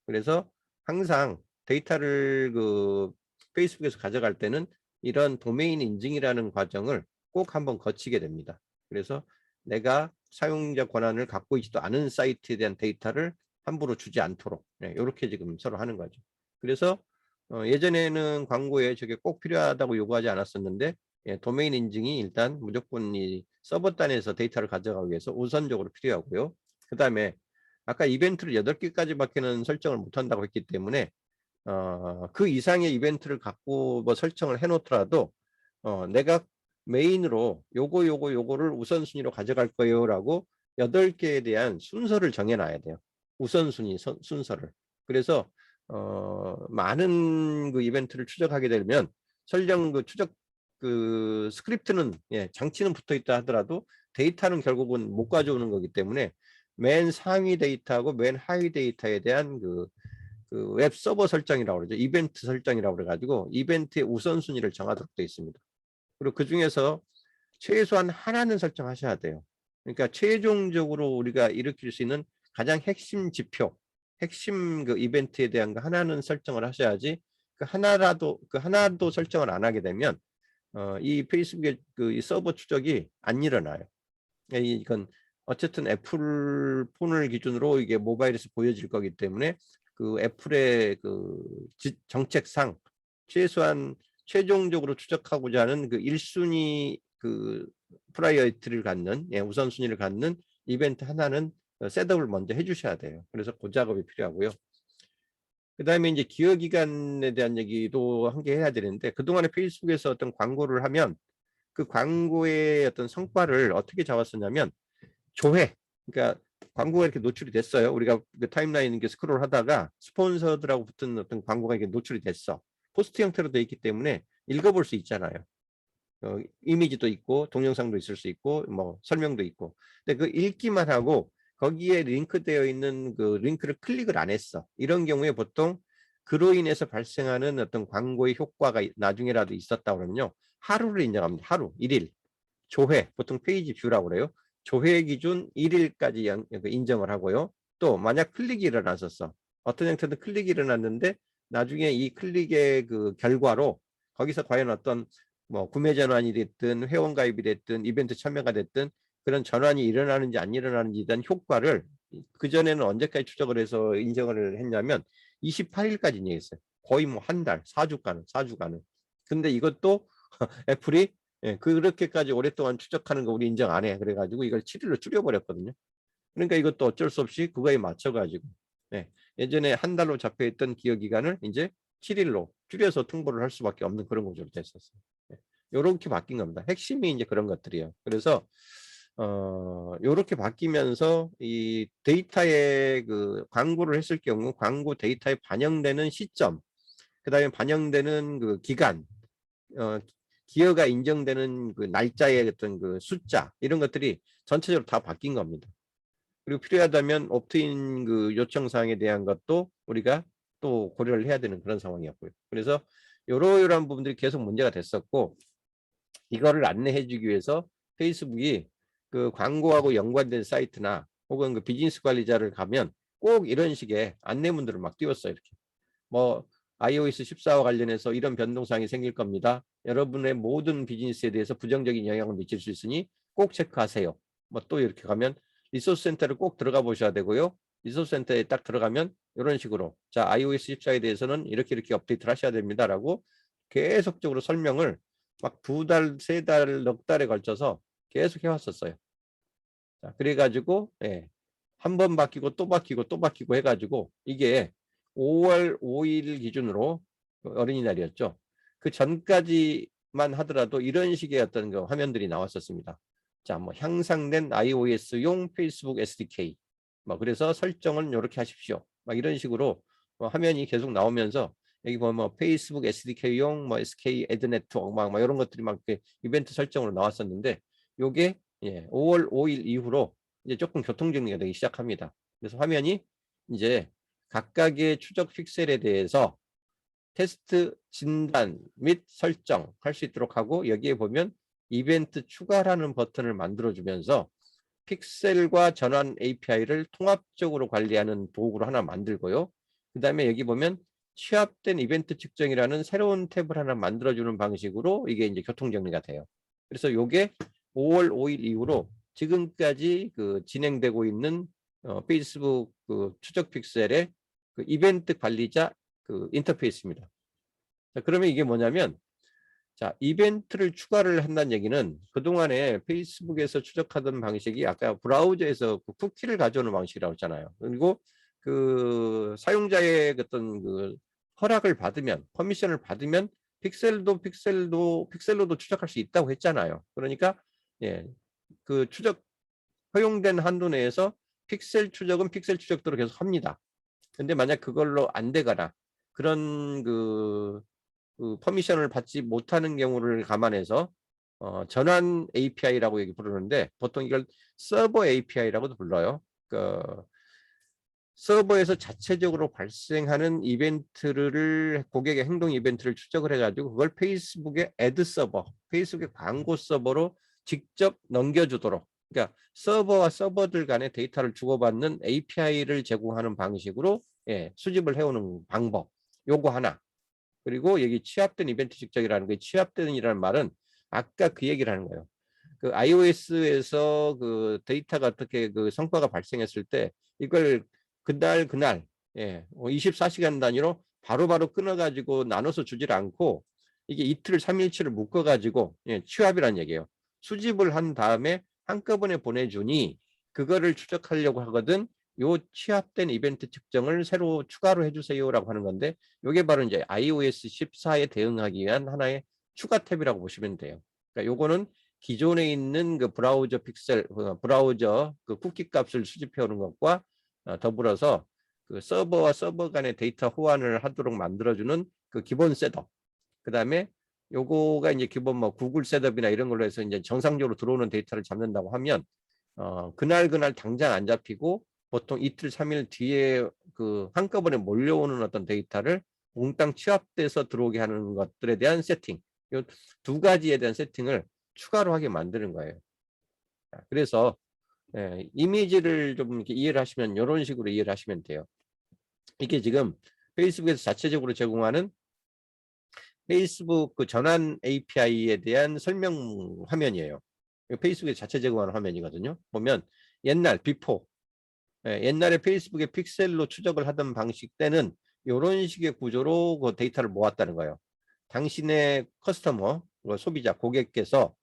그래서 항상 데이터를 그 페이스북에서 가져갈 때는 이런 도메인 인증이라는 과정을 꼭 한번 거치게 됩니다. 그래서 내가 사용자 권한을 갖고 있지도 않은 사이트에 대한 데이터를 함부로 주지 않도록 이렇게 지금 서로 하는 거죠. 그래서 예전에는 광고에 저게 꼭 필요하다고 요구하지 않았었는데 도메인 인증이 일단 무조건 이 서버 단에서 데이터를 가져가기 위해서 우선적으로 필요하고요. 그 다음에 아까 이벤트를 8개까지밖에는 설정을 못한다고 했기 때문에 그 이상의 이벤트를 갖고 뭐 설정을 해놓더라도 내가 메인으로 요거를 우선순위로 가져갈 거예요 라고 8개에 대한 순서를 정해놔야 돼요. 우선순위 순서를. 그래서 많은 그 이벤트를 추적하게 되면 설령 그 추적 그 스크립트는 장치는 붙어 있다 하더라도 데이터는 결국은 못 가져오는 거기 때문에 맨 상위 데이터하고 맨 하위 데이터에 대한 그 웹 서버 설정이라고 그러죠. 이벤트 설정이라고 그래가지고 이벤트의 우선순위를 정하도록 되어 있습니다. 그리고 그 중에서 최소한 하나는 설정하셔야 돼요. 그러니까 최종적으로 우리가 일으킬 수 있는 가장 핵심 지표, 핵심 그 이벤트에 대한 거 하나는 설정을 하셔야지 그 하나도 설정을 안 하게 되면 이 페이스북의 그 서버 추적이 안 일어나요. 이건 어쨌든 애플 폰을 기준으로 이게 모바일에서 보여질 거기 때문에 그 애플의 그 정책상 최소한 최종적으로 추적하고자 하는 그 1순위 그 프라이어리티를 갖는 우선순위를 갖는 이벤트 하나는 셋업을 먼저 해주셔야 돼요. 그래서 그 작업이 필요하고요. 그 다음에 이제 기여기간에 대한 얘기도 함께 해야 되는데 그동안에 페이스북에서 어떤 광고를 하면 그 광고의 어떤 성과를 어떻게 잡았었냐면 조회, 그러니까 광고가 이렇게 노출이 됐어요. 우리가 그 타임라인 이렇게 스크롤 하다가 스폰서들하고 붙은 어떤 광고가 이렇게 노출이 됐어. 포스트 형태로 돼 있기 때문에 읽어볼 수 있잖아요. 이미지도 있고 동영상도 있을 수 있고 뭐 설명도 있고. 근데 그 읽기만 하고 거기에 링크되어 있는 그 링크를 클릭을 안 했어. 이런 경우에 보통 그로 인해서 발생하는 어떤 광고의 효과가 나중에라도 있었다 그러면요. 하루를 인정합니다. 하루, 1일. 조회, 보통 페이지 뷰라고 그래요. 조회 기준 1일까지 인정을 하고요. 또 만약 클릭이 일어났었어. 어떤 형태든 클릭이 일어났는데 나중에 이 클릭의 그 결과로 거기서 과연 어떤 뭐 구매 전환이 됐든 회원 가입이 됐든 이벤트 참여가 됐든 그런 전환이 일어나는지 안 일어나는지에 대한 효과를 그전에는 언제까지 추적을 해서 인정을 했냐면 28일까지 인정했어요. 거의 뭐 한 달, 4주간은. 근데 이것도 애플이 그렇게까지 오랫동안 추적하는 거 우리 인정 안 해. 그래가지고 이걸 7일로 줄여버렸거든요. 그러니까 이것도 어쩔 수 없이 그거에 맞춰가지고 예전에 한 달로 잡혀있던 기여기간을 이제 7일로 줄여서 통보를 할 수밖에 없는 그런 구조로 됐었어요. 이렇게 바뀐 겁니다. 핵심이 이제 그런 것들이에요. 그래서 이렇게 바뀌면서 이 데이터에 그 광고를 했을 경우 광고 데이터에 반영되는 시점, 그다음에 반영되는 그 기간, 기여가 인정되는 그 날짜의 어떤 그 숫자 이런 것들이 전체적으로 다 바뀐 겁니다. 그리고 필요하다면 옵트인 그 요청 사항에 대한 것도 우리가 또 고려를 해야 되는 그런 상황이었고요. 그래서 이러이러한 부분들이 계속 문제가 됐었고 이거를 안내해 주기 위해서 페이스북이 그 광고하고 연관된 사이트나 혹은 그 비즈니스 관리자를 가면 꼭 이런 식의 안내문들을 막 띄웠어요. 이렇게 뭐 iOS 14와 관련해서 이런 변동사항이 생길 겁니다. 여러분의 모든 비즈니스에 대해서 부정적인 영향을 미칠 수 있으니 꼭 체크하세요. 뭐 또 이렇게 가면 리소스 센터를 꼭 들어가 보셔야 되고요. 리소스 센터에 딱 들어가면 이런 식으로 자 iOS 14에 대해서는 이렇게 업데이트를 하셔야 됩니다라고 계속적으로 설명을 막 2달, 3달, 넉 달에 걸쳐서 계속 해왔었어요. 자, 그래가지고 한 번 바뀌고 또 바뀌고 또 바뀌고 해가지고 이게 5월 5일 기준으로 어린이날이었죠. 그 전까지만 하더라도 이런 식의 어떤 그 화면들이 나왔었습니다. 자, 뭐 향상된 iOS용 페이스북 SDK. 뭐 그래서 설정은 이렇게 하십시오. 막 이런 식으로 화면이 계속 나오면서 여기 보면 뭐 페이스북 SDK용 뭐 SK 애드 네트워크 막 이런 것들이 막 이벤트 설정으로 나왔었는데 요게 5월 5일 이후로 이제 조금 교통정리가 되기 시작합니다. 그래서 화면이 이제 각각의 추적 픽셀에 대해서 테스트 진단 및 설정할 수 있도록 하고 여기에 보면 이벤트 추가라는 버튼을 만들어주면서 픽셀과 전환 API를 통합적으로 관리하는 도구를 하나 만들고요. 그 다음에 여기 보면 취합된 이벤트 측정이라는 새로운 탭을 하나 만들어주는 방식으로 이게 이제 교통정리가 돼요. 그래서 이게 5월 5일 이후로 지금까지 그 진행되고 있는 페이스북 그 추적 픽셀의 그 이벤트 관리자 그 인터페이스입니다. 자, 그러면 이게 뭐냐면 자, 이벤트를 추가를 한다는 얘기는 그동안에 페이스북에서 추적하던 방식이 아까 브라우저에서 그 쿠키를 가져오는 방식이라고 했잖아요. 그리고 그 사용자의 어떤 그 허락을 받으면, 퍼미션을 받으면 픽셀로도 추적할 수 있다고 했잖아요. 그러니까 그 추적 허용된 한도 내에서 픽셀 추적은 픽셀 추적대로 계속 합니다. 근데 만약 그걸로 안 되거나 그런 그 퍼미션을 받지 못하는 경우를 감안해서 전환 API라고 여기 부르는데 보통 이걸 서버 API라고도 불러요. 그 서버에서 자체적으로 발생하는 이벤트를 고객의 행동 이벤트를 추적을 해가지고 그걸 페이스북의 애드 서버, 페이스북의 광고 서버로 직접 넘겨주도록 그러니까 서버와 서버들 간의 데이터를 주고받는 API를 제공하는 방식으로 수집을 해오는 방법 요거 하나 그리고 여기 취합된 이벤트 측정이라는 게 취합된이라는 말은 아까 그 얘기를 하는 거예요. 그 iOS에서 그 데이터가 어떻게 그 성과가 발생했을 때 이걸 그날 24시간 단위로 바로바로 끊어가지고 나눠서 주질 않고 이게 이틀 3일치를 묶어가지고 취합이라는 얘기예요. 수집을 한 다음에 한꺼번에 보내주니 그거를 추적하려고 하거든 요 취합된 이벤트 측정을 새로 추가로 해주세요라고 하는 건데 이게 바로 이제 iOS 14에 대응하기 위한 하나의 추가 탭이라고 보시면 돼요. 그러니까 요거는 기존에 있는 그 브라우저 픽셀, 브라우저 그 쿠키 값을 수집해 오는 것과 더불어서 그 서버와 서버 간의 데이터 호환을 하도록 만들어주는 그 기본 셋업. 그 다음에 요거가 이제 기본 뭐 구글 셋업이나 이런 걸로 해서 이제 정상적으로 들어오는 데이터를 잡는다고 하면 그날 당장 안 잡히고 보통 이틀, 3일 뒤에 그 한꺼번에 몰려오는 어떤 데이터를 몽땅 취합돼서 들어오게 하는 것들에 대한 세팅, 요 두 가지에 대한 세팅을 추가로 하게 만드는 거예요. 그래서 이미지를 좀 이렇게 이해를 하시면 이런 식으로 이해를 하시면 돼요. 이게 지금 페이스북에서 자체적으로 제공하는 페이스북 그 전환 API에 대한 설명 화면이에요. 페이스북에 자체 제공하는 화면이거든요. 보면 옛날 비포, 옛날에 페이스북의 픽셀로 추적을 하던 방식 때는 이런 식의 구조로 그 데이터를 모았다는 거예요. 당신의 커스터머, 소비자, 고객께서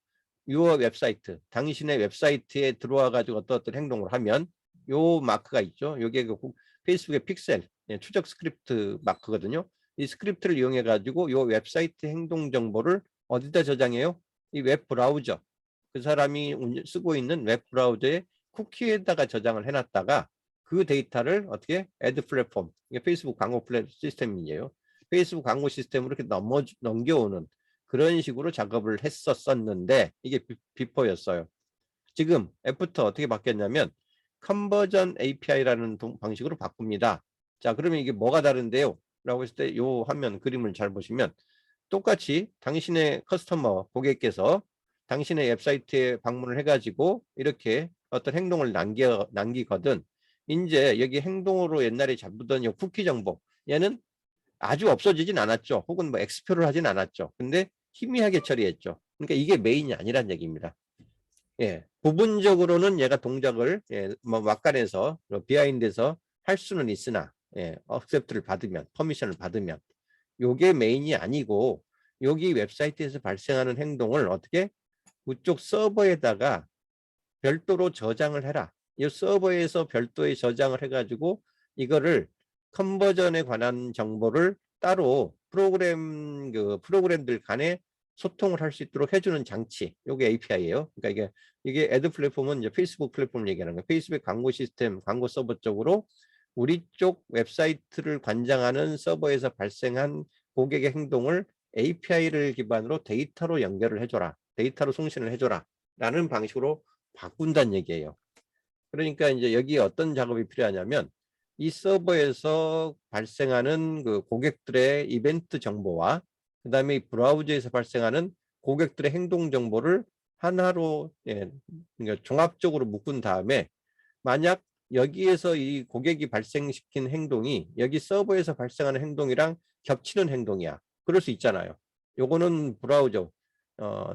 유어 웹사이트, 당신의 웹사이트에 들어와 가지고 어떤 행동을 하면 요 마크가 있죠. 요게 그 페이스북의 픽셀 추적 스크립트 마크거든요. 이 스크립트를 이용해 가지고 요 웹사이트 행동 정보를 어디다 저장해요? 이 웹 브라우저, 그 사람이 쓰고 있는 웹 브라우저에 쿠키에다가 저장을 해놨다가 그 데이터를 어떻게 애드 플랫폼, 이게 페이스북 광고 시스템이에요. 페이스북 광고 시스템으로 이렇게 넘겨오는 그런 식으로 작업을 했었는데 이게 비포였어요. 지금 애프터 어떻게 바뀌었냐면 컨버전 API라는 방식으로 바꿉니다. 자, 그러면 이게 뭐가 다른데요? 라고 했을 때 요 화면 그림을 잘 보시면 똑같이 당신의 커스터머 고객께서 당신의 웹사이트에 방문을 해가지고 이렇게 어떤 행동을 남기거든. 이제 여기 행동으로 옛날에 잡던 이 쿠키 정보, 얘는 아주 없어지진 않았죠. 혹은 뭐 엑스표를 하진 않았죠. 근데 희미하게 처리했죠. 그러니까 이게 메인이 아니란 얘기입니다. 예, 부분적으로는 얘가 동작을 뭐 막간에서 비하인드에서 할 수는 있으나 억셉트를 받으면, 퍼미션을 받으면 요게 메인이 아니고 여기 웹사이트에서 발생하는 행동을 어떻게 그쪽 서버에다가 별도로 저장을 해라. 이 서버에서 별도의 저장을 해가지고 이거를 컨버전에 관한 정보를 따로 프로그램들 간에 소통을 할 수 있도록 해주는 장치. 이게 API예요. 그러니까 이게 애드 플랫폼은 이제 페이스북 플랫폼 얘기하는 거예요. 페이스북 광고 시스템, 광고 서버 쪽으로 우리 쪽 웹사이트를 관장하는 서버에서 발생한 고객의 행동을 API를 기반으로 데이터로 연결을 해줘라. 데이터로 송신을 해줘라. 라는 방식으로 바꾼다는 얘기예요. 그러니까 이제 여기에 어떤 작업이 필요하냐면 이 서버에서 발생하는 그 고객들의 이벤트 정보와 그 다음에 브라우저에서 발생하는 고객들의 행동 정보를 하나로 그러니까 종합적으로 묶은 다음에 만약 여기에서 이 고객이 발생시킨 행동이 여기 서버에서 발생하는 행동이랑 겹치는 행동이야. 그럴 수 있잖아요. 요거는 브라우저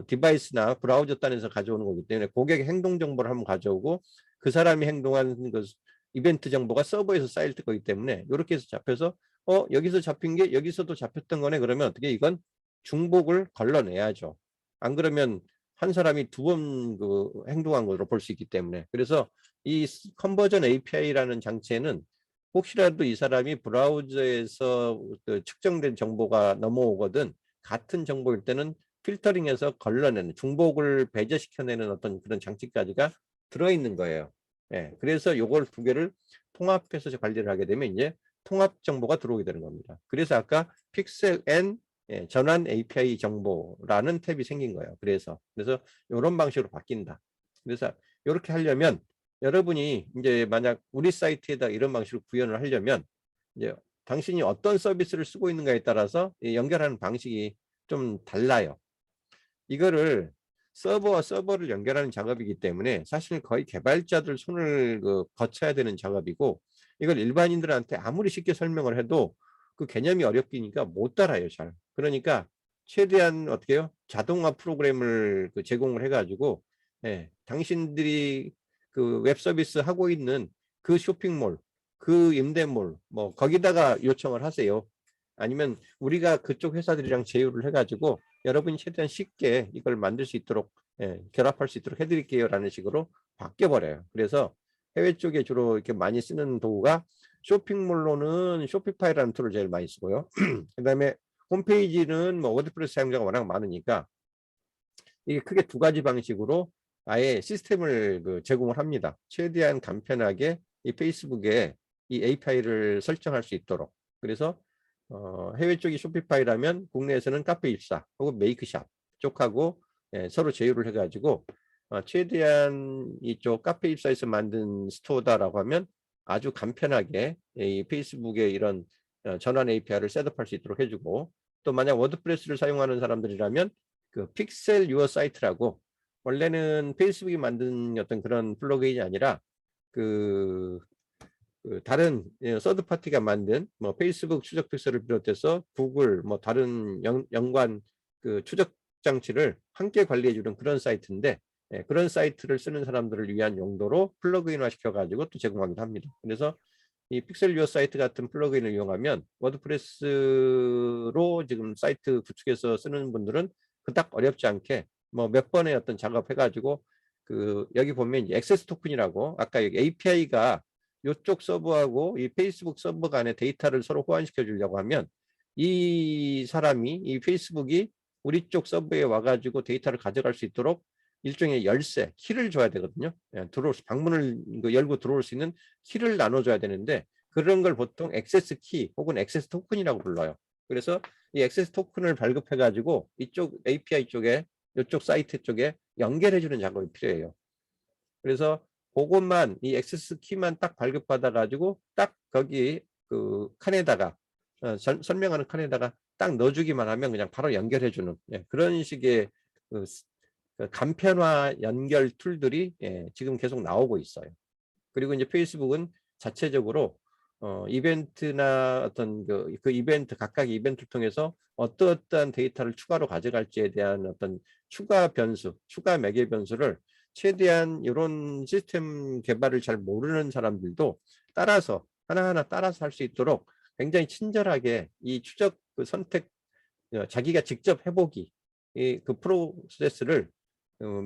디바이스나 브라우저 단에서 가져오는 거기 때문에 고객의 행동 정보를 한번 가져오고 그 사람이 행동한 그 이벤트 정보가 서버에서 쌓일 거기 때문에 이렇게 해서 잡혀서 여기서 잡힌 게 여기서도 잡혔던 거네. 그러면 어떻게 이건 중복을 걸러내야죠. 안 그러면 한 사람이 두 번 그 행동한 것으로 볼 수 있기 때문에. 그래서 이 컨버전 API라는 장치에는 혹시라도 이 사람이 브라우저에서 그 측정된 정보가 넘어오거든 같은 정보일 때는 필터링해서 걸러내는 중복을 배제시켜내는 어떤 그런 장치까지가 들어있는 거예요. 그래서 요걸 두 개를 통합해서 관리를 하게 되면 이제 통합 정보가 들어오게 되는 겁니다. 그래서 아까 픽셀 N 전환 API 정보라는 탭이 생긴 거예요. 그래서 이런 방식으로 바뀐다. 그래서 이렇게 하려면 여러분이 이제 만약 우리 사이트에다 이런 방식으로 구현을 하려면 이제 당신이 어떤 서비스를 쓰고 있는가에 따라서 연결하는 방식이 좀 달라요. 이거를 서버와 서버를 연결하는 작업이기 때문에 사실 거의 개발자들 손을 거쳐야 되는 작업이고 이걸 일반인들한테 아무리 쉽게 설명을 해도 그 개념이 어렵기니까 못 따라요, 잘. 그러니까 최대한 어떻게 해요? 자동화 프로그램을 제공을 해가지고 당신들이 그 웹 서비스 하고 있는 그 쇼핑몰, 그 임대몰, 뭐 거기다가 요청을 하세요. 아니면 우리가 그쪽 회사들이랑 제휴를 해가지고 여러분이 최대한 쉽게 이걸 만들 수 있도록 결합할 수 있도록 해드릴게요 라는 식으로 바뀌어버려요. 그래서 해외 쪽에 주로 이렇게 많이 쓰는 도구가 쇼핑몰로는 쇼피파이라는 툴을 제일 많이 쓰고요. 그 다음에 홈페이지는 뭐 워드프레스 사용자가 워낙 많으니까 이게 크게 두 가지 방식으로 아예 시스템을 제공을 합니다. 최대한 간편하게 이 페이스북에 이 API를 설정할 수 있도록. 그래서 해외 쪽이 쇼피파이라면 국내에서는 카페24 혹은 메이크샵 쪽하고 서로 제휴를 해가지고 최대한 이쪽 카페24에서 만든 스토어다라고 하면 아주 간편하게 이 페이스북에 이런 전환 API를 셋업할 수 있도록 해주고, 또 만약 워드프레스를 사용하는 사람들이라면 그 픽셀 유어 사이트라고, 원래는 페이스북이 만든 어떤 그런 플러그인이 아니라 그 다른 서드 파티가 만든 뭐 페이스북 추적 픽셀을 비롯해서 구글 뭐 다른 연관 그 추적 장치를 함께 관리해 주는 그런 사이트인데, 그런 사이트를 쓰는 사람들을 위한 용도로 플러그인화 시켜 가지고 또 제공하기도 합니다. 그래서 이 픽셀 유어 사이트 같은 플러그인을 이용하면 워드프레스로 지금 사이트 구축해서 쓰는 분들은 그닥 어렵지 않게 뭐 몇 번의 어떤 작업 해가지고, 그 여기 보면 이제 액세스 토큰이라고, 아까 여기 API가 이쪽 서버하고 이 페이스북 서버 간의 데이터를 서로 호환시켜 주려고 하면 이 사람이, 이 페이스북이 우리 쪽 서버에 와가지고 데이터를 가져갈 수 있도록 일종의 열쇠, 키를 줘야 되거든요. 방문을 열고 들어올 수 있는 키를 나눠줘야 되는데, 그런 걸 보통 액세스 키 혹은 액세스 토큰이라고 불러요. 그래서 이 액세스 토큰을 발급해가지고 이쪽 API 쪽에, 이쪽 사이트 쪽에 연결해주는 작업이 필요해요. 그래서 그것만, 이 액세스 키만 딱 발급받아 가지고 딱 거기 그 칸에다가 설명하는 칸에다가 딱 넣어주기만 하면 그냥 바로 연결해주는 그런 식의 그 간편화 연결 툴들이 지금 계속 나오고 있어요. 그리고 이제 페이스북은 자체적으로 이벤트나 어떤 그 이벤트, 각각 이벤트를 통해서 어떠한 데이터를 추가로 가져갈지에 대한 어떤 추가 변수, 추가 매개 변수를 최대한 이런 시스템 개발을 잘 모르는 사람들도 따라서 하나하나 따라서 할 수 있도록 굉장히 친절하게 이 추적 그 선택, 자기가 직접 해보기, 그 프로세스를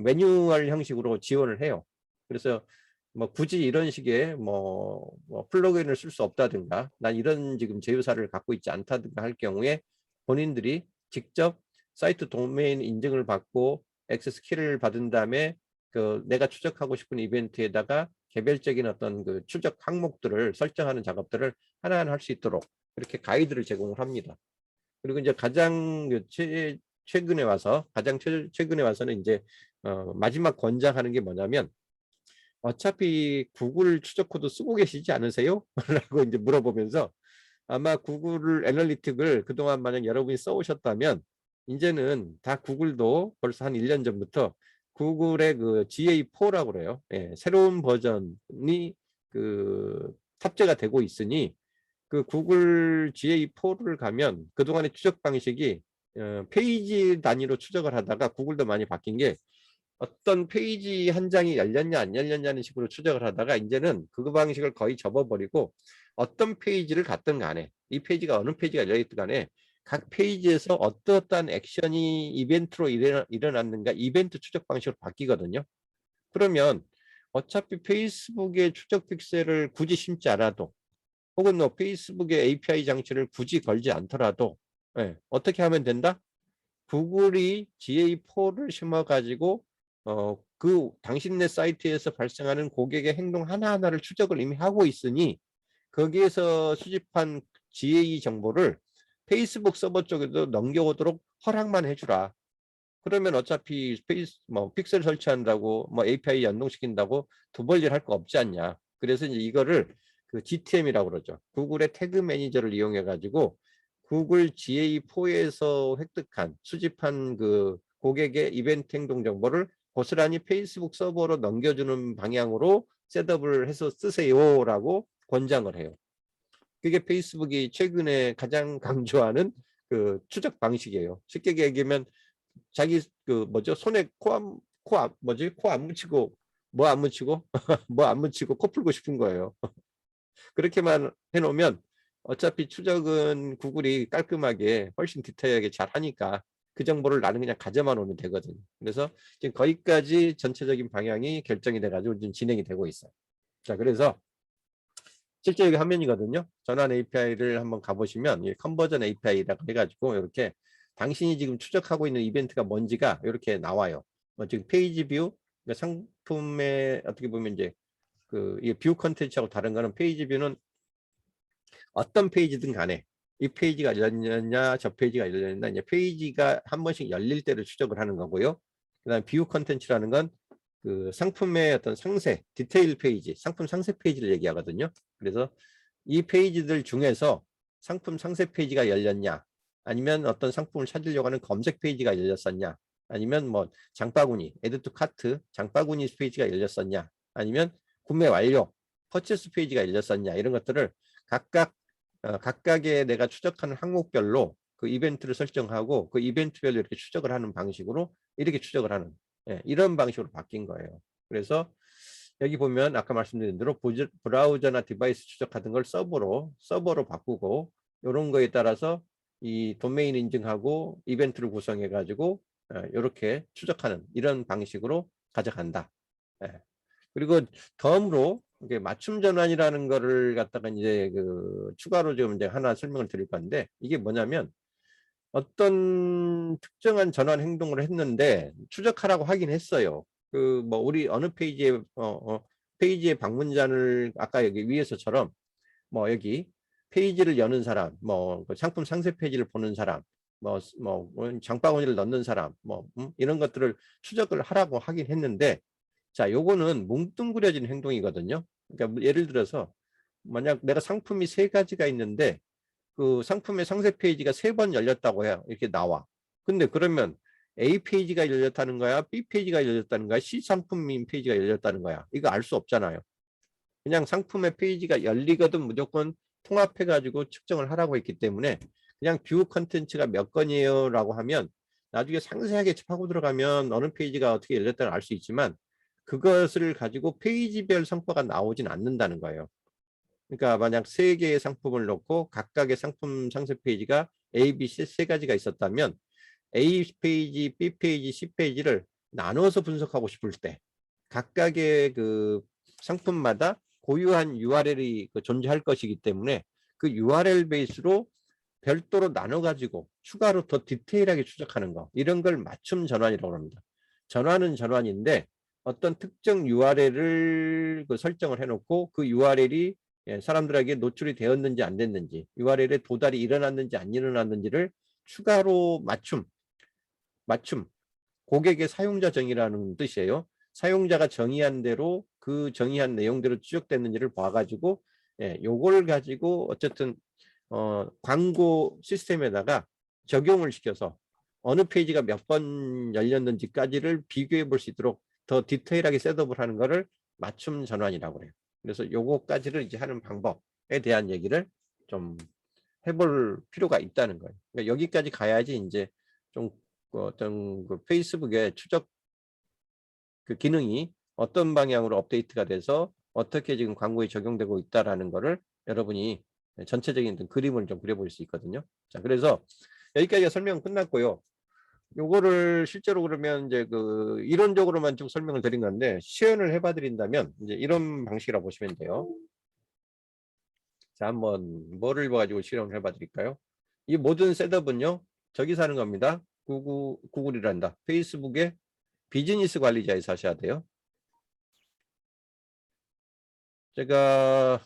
매뉴얼 형식으로 지원을 해요. 그래서 뭐 굳이 이런 식의 뭐 플러그인을 쓸 수 없다든가, 난 이런 지금 제휴사를 갖고 있지 않다든가 할 경우에 본인들이 직접 사이트 도메인 인증을 받고 액세스 키를 받은 다음에 그 내가 추적하고 싶은 이벤트에다가 개별적인 어떤 그 추적 항목들을 설정하는 작업들을 하나하나 할 수 있도록 이렇게 가이드를 제공을 합니다. 그리고 이제 가장 최근에 와서, 최근에 와서는 이제 마지막 권장하는 게 뭐냐면, 어차피 구글 추적 코드 쓰고 계시지 않으세요? 라고 이제 물어보면서, 아마 구글 애널리틱을 그동안 만약 여러분이 써오셨다면 이제는 다 구글도 벌써 한 1년 전부터 구글의 그 GA4라고 그래요. 새로운 버전이 그 탑재가 되고 있으니, 그 구글 GA4를 가면 그동안의 추적 방식이 페이지 단위로 추적을 하다가, 구글도 많이 바뀐 게 어떤 페이지 한 장이 열렸냐 안 열렸냐는 식으로 추적을 하다가 이제는 그 방식을 거의 접어버리고, 어떤 페이지를 갔든 간에, 이 페이지가 어느 페이지가 열려있든 간에 각 페이지에서 어떠한 액션이 이벤트로 일어났는가, 이벤트 추적 방식으로 바뀌거든요. 그러면 어차피 페이스북의 추적 픽셀을 굳이 심지 않아도, 혹은 뭐 페이스북의 API 장치를 굳이 걸지 않더라도 어떻게 하면 된다? 구글이 GA4를 심어가지고 그 당신네 사이트에서 발생하는 고객의 행동 하나하나를 추적을 이미 하고 있으니, 거기에서 수집한 GA 정보를 페이스북 서버 쪽에도 넘겨오도록 허락만 해주라. 그러면 어차피 픽셀 설치한다고 뭐 API 연동시킨다고 두 볼 일 할 거 없지 않냐. 그래서 이제 이거를 그 GTM이라고 그러죠. 구글의 태그 매니저를 이용해 가지고 구글 GA4에서 획득한, 수집한 그 고객의 이벤트 행동 정보를 고스란히 페이스북 서버로 넘겨주는 방향으로 셋업을 해서 쓰세요라고 권장을 해요. 그게 페이스북이 최근에 가장 강조하는 그 추적 방식이에요. 쉽게 얘기하면 자기 그 뭐죠, 손에 코 안 묻히고 뭐 안 묻히고 뭐 안 묻히고 코 풀고 싶은 거예요. 그렇게만 해놓으면 어차피 추적은 구글이 깔끔하게 훨씬 디테일하게 잘 하니까 그 정보를 나는 그냥 가져만 오면 되거든요. 그래서 지금 거기까지 전체적인 방향이 결정이 돼가지고 지금 진행이 되고 있어요. 자, 그래서 실제 여기 화면이거든요. 전환 API를 한번 가보시면 이 컨버전 API라고 해가지고 이렇게 당신이 지금 추적하고 있는 이벤트가 뭔지가 이렇게 나와요. 지금 페이지 뷰, 그러니까 상품의 어떻게 보면 이제 그 뷰 컨텐츠하고 다른 거는, 페이지 뷰는 어떤 페이지든 간에 이 페이지가 열렸냐, 저 페이지가 열렸냐, 이제 페이지가 한 번씩 열릴 때를 추적을 하는 거고요. 그다음 비유 컨텐츠라는 건 그 상품의 어떤 상세, 디테일 페이지, 상품 상세 페이지를 얘기하거든요. 그래서 이 페이지들 중에서 상품 상세 페이지가 열렸냐, 아니면 어떤 상품을 찾으려고 하는 검색 페이지가 열렸었냐, 아니면 뭐 장바구니, 애드 투 카트, 장바구니 페이지가 열렸었냐, 아니면 구매 완료, 퍼체스 페이지가 열렸었냐, 이런 것들을 각각의 내가 추적하는 항목별로 그 이벤트를 설정하고 그 이벤트별로 이렇게 추적을 하는 방식으로 이렇게 추적을 하는, 이런 방식으로 바뀐 거예요. 그래서 여기 보면 아까 말씀드린 대로 브라우저나 디바이스 추적하던 걸 서버로 바꾸고, 이런 거에 따라서 이 도메인 인증하고 이벤트를 구성해 가지고 이렇게 추적하는 이런 방식으로 가져간다. 그리고 덤으로 이게 맞춤 전환이라는 거를 갖다가 이제 그 추가로 좀 이제 하나 설명을 드릴 건데, 이게 뭐냐면 어떤 특정한 전환 행동을 했는데 추적하라고 하긴 했어요. 그 뭐 우리 어느 페이지의 방문자를 아까 여기 위에서처럼 뭐 여기 페이지를 여는 사람, 뭐 상품 상세 페이지를 보는 사람, 뭐 장바구니를 넣는 사람, 뭐 이런 것들을 추적을 하라고 하긴 했는데, 자, 요거는 뭉뚱그려진 행동이거든요. 그러니까 예를 들어서 만약 내가 상품이 세 가지가 있는데 그 상품의 상세 페이지가 3번 열렸다고 해요. 이렇게 나와. 근데 그러면 A 페이지가 열렸다는 거야, B 페이지가 열렸다는 거야, C 상품인 페이지가 열렸다는 거야. 이거 알 수 없잖아요. 그냥 상품의 페이지가 열리거든 무조건 통합해 가지고 측정을 하라고 했기 때문에, 그냥 뷰 컨텐츠가 몇 건이에요 라고 하면 나중에 상세하게 파고 들어가면 어느 페이지가 어떻게 열렸다는 알 수 있지만, 그것을 가지고 페이지별 성과가 나오진 않는다는 거예요. 그러니까 만약 3개의 상품을 놓고 각각의 상품 상세 페이지가 A, B, C 3가지가 있었다면 A 페이지, B 페이지, C 페이지를 나눠서 분석하고 싶을 때 각각의 그 상품마다 고유한 URL이 존재할 것이기 때문에 그 URL 베이스로 별도로 나눠 가지고 추가로 더 디테일하게 추적하는 거, 이런 걸 맞춤 전환이라고 합니다. 전환은 전환인데 어떤 특정 URL을 설정을 해놓고 그 URL이 사람들에게 노출이 되었는지 안 됐는지, URL에 도달이 일어났는지 안 일어났는지를 추가로 맞춤 고객의 사용자 정의라는 뜻이에요. 사용자가 정의한 대로 그 정의한 내용대로 추적됐는지를 봐가지고 요걸 가지고 어쨌든 광고 시스템에다가 적용을 시켜서 어느 페이지가 몇 번 열렸는지까지를 비교해 볼 수 있도록 더 디테일하게 셋업을 하는 거를 맞춤 전환이라고 해요. 그래서 요거까지를 이제 하는 방법에 대한 얘기를 좀 해볼 필요가 있다는 거예요. 그러니까 여기까지 가야지 이제 좀 어떤 그 페이스북의 추적 그 기능이 어떤 방향으로 업데이트가 돼서 어떻게 지금 광고에 적용되고 있다라는 거를 여러분이 전체적인 그림을 좀 그려볼 수 있거든요. 자, 그래서 여기까지가 설명 끝났고요. 요거를 실제로 그러면 이제 그 이론적으로만 좀 설명을 드린 건데, 시연을 해봐 드린다면 이제 이런 방식이라고 보시면 돼요. 자, 한번 뭐를 봐가지고 실험을 해봐 드릴까요? 이 모든 셋업은요, 저기 사는 겁니다. 구글이란다. 페이스북의 비즈니스 관리자에서 하셔야 돼요. 제가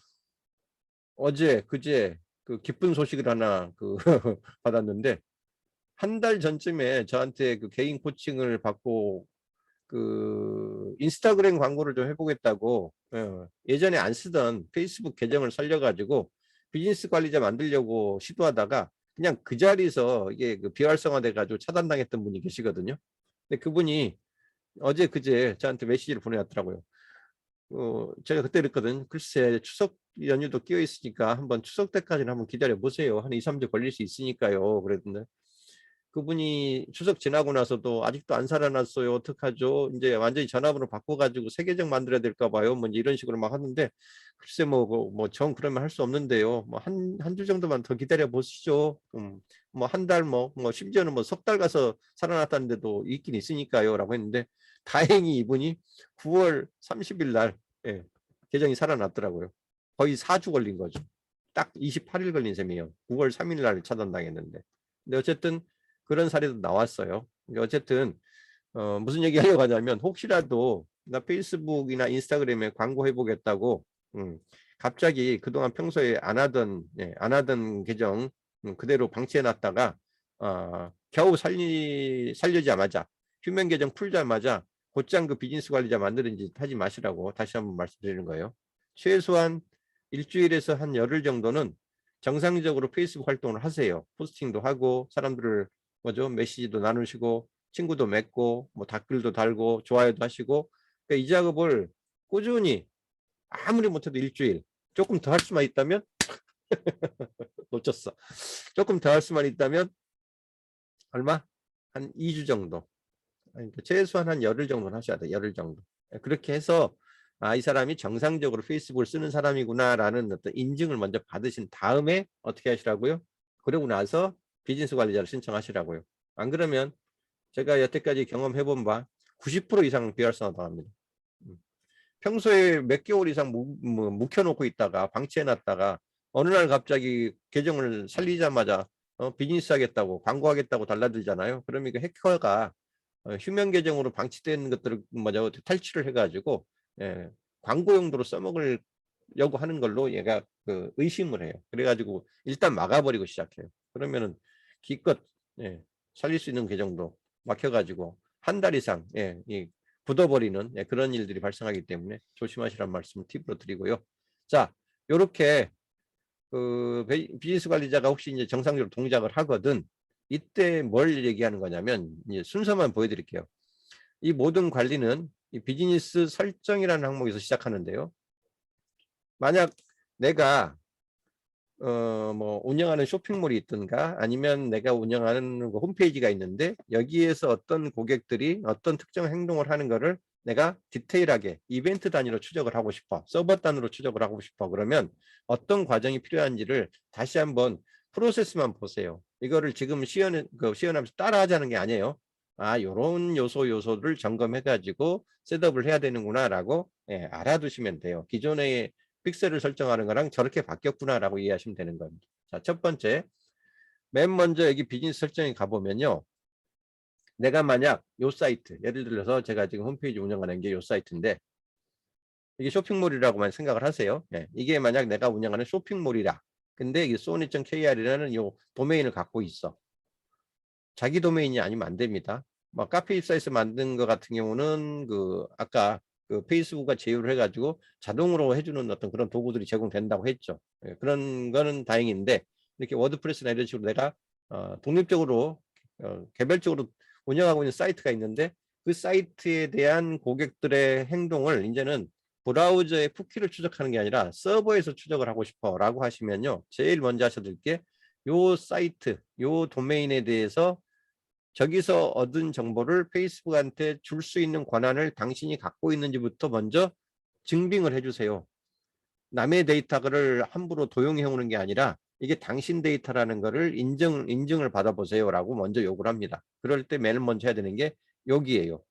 어제 그제 그 기쁜 소식을 하나 받았는데, 한 달 전쯤에 저한테 그 개인 코칭을 받고 그 인스타그램 광고를 좀 해보겠다고 예전에 안 쓰던 페이스북 계정을 살려가지고 비즈니스 관리자 만들려고 시도하다가 그냥 그 자리에서 이게 그 비활성화돼 가지고 차단당했던 분이 계시거든요. 근데 그분이 어제 그제 저한테 메시지를 보내왔더라고요. 제가 그때 그랬거든. 글쎄 추석 연휴도 끼어 있으니까 한번 추석 때까지는 한번 기다려 보세요. 한 2, 3주 걸릴 수 있으니까요. 그랬는데 그분이 추석 지나고 나서도 아직도 안 살아났어요. 어떡하죠? 이제 완전히 전화번호 바꿔가지고 새 계정 만들어야 될까 봐요. 뭐 이런 식으로 막 하는데, 글쎄 정 그러면 할 수 없는데요. 뭐 한 주 정도만 더 기다려 보시죠. 뭐 한 달 심지어는 뭐 석 달 가서 살아났다는 데도 있긴 있으니까요라고 했는데, 다행히 이분이 9월 30일 날 계정이 살아났더라고요. 거의 4주 걸린 거죠. 딱 28일 걸린 셈이에요. 9월 3일 날 차단당했는데. 근데 어쨌든 그런 사례도 나왔어요. 어쨌든 무슨 얘기 하려고 하냐면, 혹시라도 나 페이스북이나 인스타그램에 광고 해보겠다고 갑자기 그동안 평소에 안 하던 계정 그대로 방치해 놨다가 겨우 살려자마자 휴면 계정 풀자마자 곧장 그 비즈니스 관리자 만드는 짓 하지 마시라고 다시 한번 말씀드리는 거예요. 최소한 일주일에서 한 열흘 정도는 정상적으로 페이스북 활동을 하세요. 포스팅도 하고 사람들을 메시지도 나누시고 친구도 맺고 뭐 댓글도 달고 좋아요도 하시고, 그러니까 이 작업을 꾸준히 아무리 못해도 일주일, 조금 더 할 수만 있다면 놓쳤어. 조금 더 할 수만 있다면 얼마? 한 2주 정도. 그러니까 최소한 한 열흘 정도는 하셔야 돼. 열흘 정도. 그렇게 해서 이 사람이 정상적으로 페이스북을 쓰는 사람이구나라는 어떤 인증을 먼저 받으신 다음에 어떻게 하시라고요? 그러고 나서 비즈니스 관리자를 신청하시라고요. 안 그러면 제가 여태까지 경험해본 바 90% 이상 비활성화 당합니다. 평소에 몇 개월 이상 묵혀놓고 있다가 방치해놨다가 어느 날 갑자기 계정을 살리자마자 비즈니스 하겠다고 광고하겠다고 달라들잖아요. 그러면 그 해커가 휴면 계정으로 방치된 것들을 먼저 탈취를 해가지고 광고 용도로 써먹으려고 하는 걸로 얘가 그 의심을 해요. 그래가지고 일단 막아버리고 시작해요. 그러면은 기껏 살릴 수 있는 계정도 막혀가지고 한 달 이상 굳어버리는 그런 일들이 발생하기 때문에 조심하시란 말씀을 팁으로 드리고요. 자, 요렇게 그 비즈니스 관리자가 혹시 이제 정상적으로 동작을 하거든 이때 뭘 얘기하는 거냐면 이제 순서만 보여드릴게요. 이 모든 관리는 이 비즈니스 설정이라는 항목에서 시작하는데요. 만약 내가 뭐 운영하는 쇼핑몰이 있든가 아니면 내가 운영하는 홈페이지가 있는데 여기에서 어떤 고객들이 어떤 특정 행동을 하는 거를 내가 디테일하게 이벤트 단위로 추적을 하고 싶어, 서버 단위로 추적을 하고 싶어, 그러면 어떤 과정이 필요한지를 다시 한번 프로세스만 보세요. 이거를 지금 시연하면서 따라하자는 게 아니에요. 요런 요소를 점검해 가지고 셋업을 해야 되는구나 라고 알아두시면 돼요. 기존의 픽셀을 설정하는 거랑 저렇게 바뀌었구나라고 이해하시면 되는 겁니다. 자, 첫 번째, 맨 먼저 여기 비즈니스 설정에 가보면요. 내가 만약 요 사이트, 예를 들어서 제가 지금 홈페이지 운영하는 게 요 사이트인데 이게 쇼핑몰이라고만 생각을 하세요. 이게 만약 내가 운영하는 쇼핑몰이라. 근데 이 sony.kr이라는 요 도메인을 갖고 있어. 자기 도메인이 아니면 안 됩니다. 뭐 카페 입사해서 만든 것 같은 경우는 아까 페이스북과 제휴를 해가지고 자동으로 해주는 어떤 그런 도구들이 제공된다고 했죠. 그런 거는 다행인데 이렇게 워드프레스나 이런 식으로 내가 독립적으로 개별적으로 운영하고 있는 사이트가 있는데 그 사이트에 대한 고객들의 행동을 이제는 브라우저의 쿠키를 추적하는 게 아니라 서버에서 추적을 하고 싶어 라고 하시면요. 제일 먼저 하셔야 될 게 요 사이트, 요 도메인에 대해서 저기서 얻은 정보를 페이스북한테 줄 수 있는 권한을 당신이 갖고 있는지부터 먼저 증빙을 해주세요. 남의 데이터를 함부로 도용해 오는 게 아니라 이게 당신 데이터라는 거를 인증을 받아보세요라고 먼저 요구를 합니다. 그럴 때 맨 먼저 해야 되는 게 여기에요.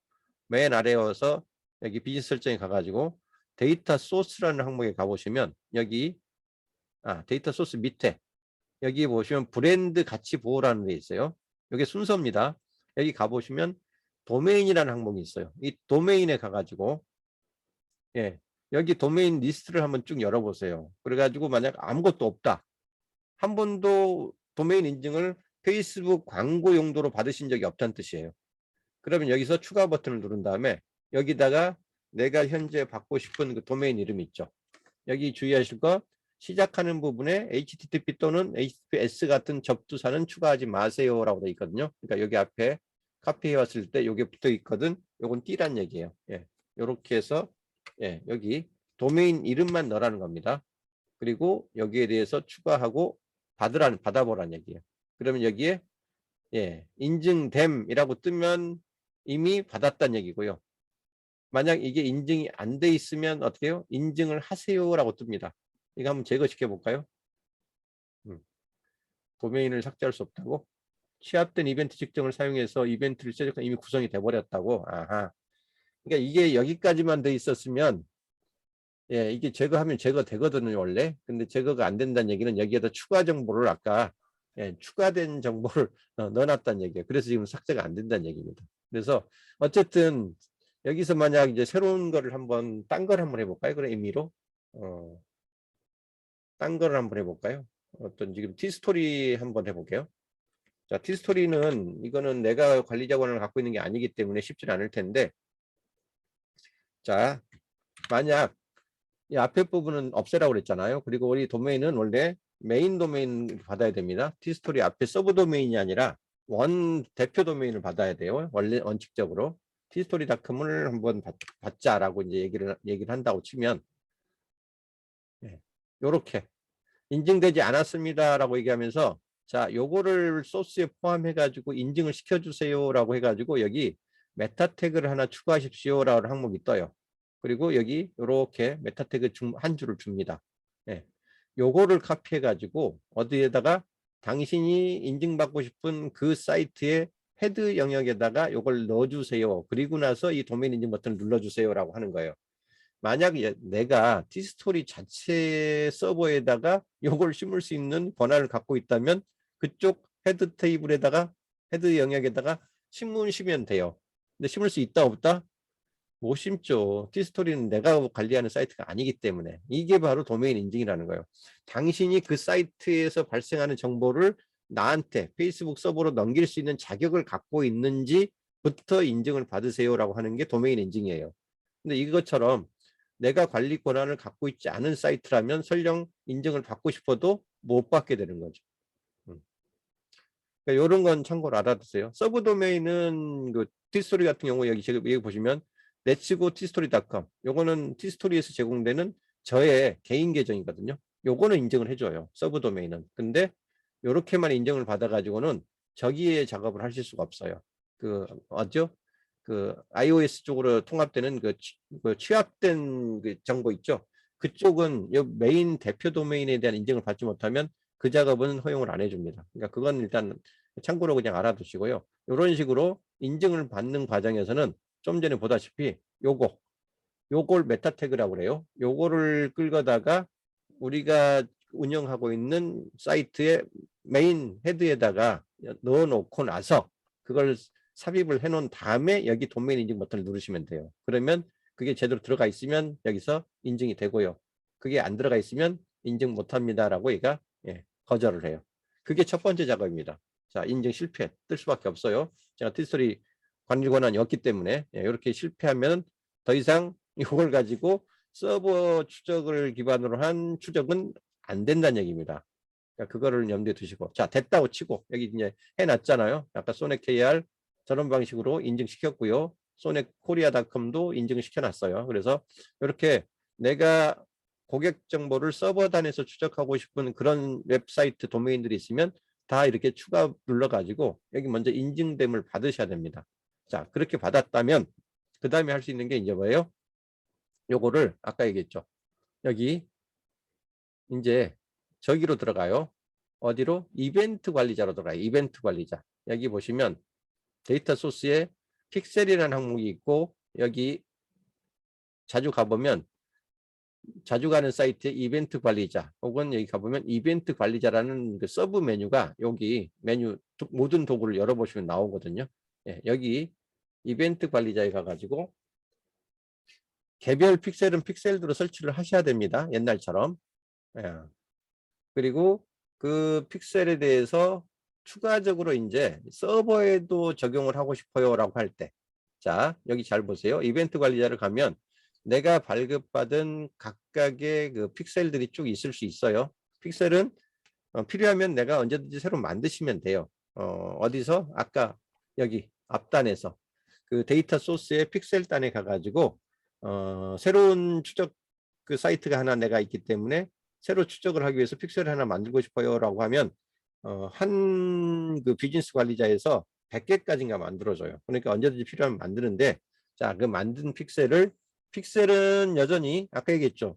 맨 아래에 와서 여기 비즈니스 설정에 가가지고 데이터 소스라는 항목에 가보시면 여기 데이터 소스 밑에 여기 보시면 브랜드 가치 보호라는 데 있어요. 이게 순서입니다. 여기 가보시면 도메인이라는 항목이 있어요. 이 도메인에 가가지고 여기 도메인 리스트를 한번 쭉 열어보세요. 그래가지고 만약 아무것도 없다. 한 번도 도메인 인증을 페이스북 광고 용도로 받으신 적이 없다는 뜻이에요. 그러면 여기서 추가 버튼을 누른 다음에 여기다가 내가 현재 받고 싶은 그 도메인 이름 있죠. 여기 주의하실 거 시작하는 부분에 HTTP 또는 HTTPS 같은 접두사는 추가하지 마세요라고 되어 있거든요. 그러니까 여기 앞에 카피해 왔을 때 이게 붙어 있거든. 요건 띠란 얘기예요. 이렇게 해서 여기 도메인 이름만 넣으라는 겁니다. 그리고 여기에 대해서 추가하고 받아보라는 얘기예요. 그러면 여기에 인증됨이라고 뜨면 이미 받았다는 얘기고요. 만약 이게 인증이 안 돼 있으면 어떻게 해요? 인증을 하세요라고 뜹니다. 이거 한번 제거시켜 볼까요? 도메인을 삭제할 수 없다고? 취합된 이벤트 측정을 사용해서 이벤트를 최적화 이미 구성이 돼 버렸다고. 아하. 그러니까 이게 여기까지만 돼 있었으면 이게 제거하면 제거되거든요 원래. 근데 제거가 안 된다는 얘기는 여기에다 추가 정보를 아까 추가된 정보를 넣어놨다는 얘기예요. 그래서 지금 삭제가 안 된다는 얘기입니다. 그래서 어쨌든 여기서 만약 이제 새로운 거를 딴 걸 한번 해볼까요? 그런 의미로 딴 거를 한번 해볼까요? 어떤 지금 티스토리 한번 해볼게요. 자, 티스토리는 이거는 내가 관리자 권한을 갖고 있는 게 아니기 때문에 쉽지 않을 텐데, 자, 만약 이 앞에 부분은 없애라고 그랬잖아요. 그리고 우리 도메인은 원래 메인 도메인 받아야 됩니다. 티스토리 앞에 서브 도메인이 아니라 원 대표 도메인을 받아야 돼요. 원래 원칙적으로 티스토리닷컴을 한번 받자라고 이제 얘기를 한다고 치면, 이렇게 인증되지 않았습니다라고 얘기하면서, 자, 요거를 소스에 포함해 가지고 인증을 시켜주세요라고 해가지고 여기 메타 태그를 하나 추가하십시오라는 항목이 떠요. 그리고 여기 이렇게 메타 태그 한 줄을 줍니다. 예. 요거를 카피해 가지고 어디에다가 당신이 인증받고 싶은 그 사이트의 헤드 영역에다가 요걸 넣어주세요. 그리고 나서 이 도메인 인증 버튼을 눌러주세요라고 하는 거예요. 만약 내가 티스토리 자체 서버에다가 요걸 심을 수 있는 권한을 갖고 있다면 그쪽 헤드 테이블에다가 헤드 영역에다가 심으시면 돼요. 근데 심을 수 있다 없다? 못 심죠. 티스토리는 내가 관리하는 사이트가 아니기 때문에. 이게 바로 도메인 인증이라는 거예요. 당신이 그 사이트에서 발생하는 정보를 나한테 페이스북 서버로 넘길 수 있는 자격을 갖고 있는지부터 인증을 받으세요라고 하는 게 도메인 인증이에요. 근데 이것처럼 내가 관리 권한을 갖고 있지 않은 사이트라면 설령 인증을 받고 싶어도 못 받게 되는 거죠. 그러니까 이런 건 참고로 알아두세요. 서브 도메인은 그 티스토리 같은 경우 여기 보시면 렛츠고 티스토리닷컴, 요거는 티스토리에서 제공되는 저의 개인 계정이거든요. 요거는 인증을 해줘요. 서브 도메인은. 근데 요렇게만 인증을 받아가지고는 저기에 작업을 하실 수가 없어요. 그 어죠? 그 iOS 쪽으로 통합되는 그 취합된 그 정보 있죠. 그쪽은 요 메인 대표 도메인에 대한 인증을 받지 못하면 그 작업은 허용을 안 해줍니다. 그러니까 그건 일단 참고로 그냥 알아두시고요. 이런 식으로 인증을 받는 과정에서는 좀 전에 보다시피 요걸 메타 태그라고 그래요. 요거를 끌거다가 우리가 운영하고 있는 사이트의 메인 헤드에다가 넣어놓고 나서 그걸 삽입을 해놓은 다음에 여기 도메인 인증 버튼을 누르시면 돼요. 그러면 그게 제대로 들어가 있으면 여기서 인증이 되고요. 그게 안 들어가 있으면 인증 못합니다라고 얘가 거절을 해요. 그게 첫 번째 작업입니다. 자, 인증 실패 뜰 수밖에 없어요. 제가 티스토리 관리 권한이 없기 때문에 이렇게 실패하면 더 이상 이걸 가지고 서버 추적을 기반으로 한 추적은 안 된다는 얘기입니다. 그러니까 그거를 염두에 두시고, 자, 됐다고 치고 여기 이제 해놨잖아요. 아까 소넥 KR 저런 방식으로 인증시켰고요. 소넥 코리아닷컴도 인증시켜놨어요. 그래서 이렇게 내가 고객 정보를 서버단에서 추적하고 싶은 그런 웹사이트 도메인들이 있으면 다 이렇게 추가 눌러가지고 여기 먼저 인증됨을 받으셔야 됩니다. 자, 그렇게 받았다면 그 다음에 할 수 있는 게 이제 뭐예요? 요거를 아까 얘기했죠. 여기 이제 저기로 들어가요. 어디로? 이벤트 관리자로 들어가요. 이벤트 관리자. 여기 보시면 데이터 소스에 픽셀이라는 항목이 있고, 여기 자주 가보면 자주 가는 사이트에 이벤트 관리자, 혹은 여기 가보면 이벤트 관리자라는 그 서브 메뉴가 여기 메뉴 모든 도구를 열어보시면 나오거든요. 여기 이벤트 관리자에 가가지고 개별 픽셀은 픽셀대로 설치를 하셔야 됩니다. 옛날처럼. 그리고 그 픽셀에 대해서 추가적으로 이제 서버에도 적용을 하고 싶어요라고 할 때, 자, 여기 잘 보세요. 이벤트 관리자를 가면 내가 발급받은 각각의 그 픽셀들이 쭉 있을 수 있어요. 픽셀은 필요하면 내가 언제든지 새로 만드시면 돼요. 어디서? 아까 여기 앞단에서 그 데이터 소스의 픽셀단에 가가지고 새로운 추적 그 사이트가 하나 내가 있기 때문에 새로 추적을 하기 위해서 픽셀을 하나 만들고 싶어요라고 하면 한 그 비즈니스 관리자에서 100개까지인가 만들어줘요. 그러니까 언제든지 필요하면 만드는데, 자, 그 만든 픽셀은 여전히 아까 얘기했죠.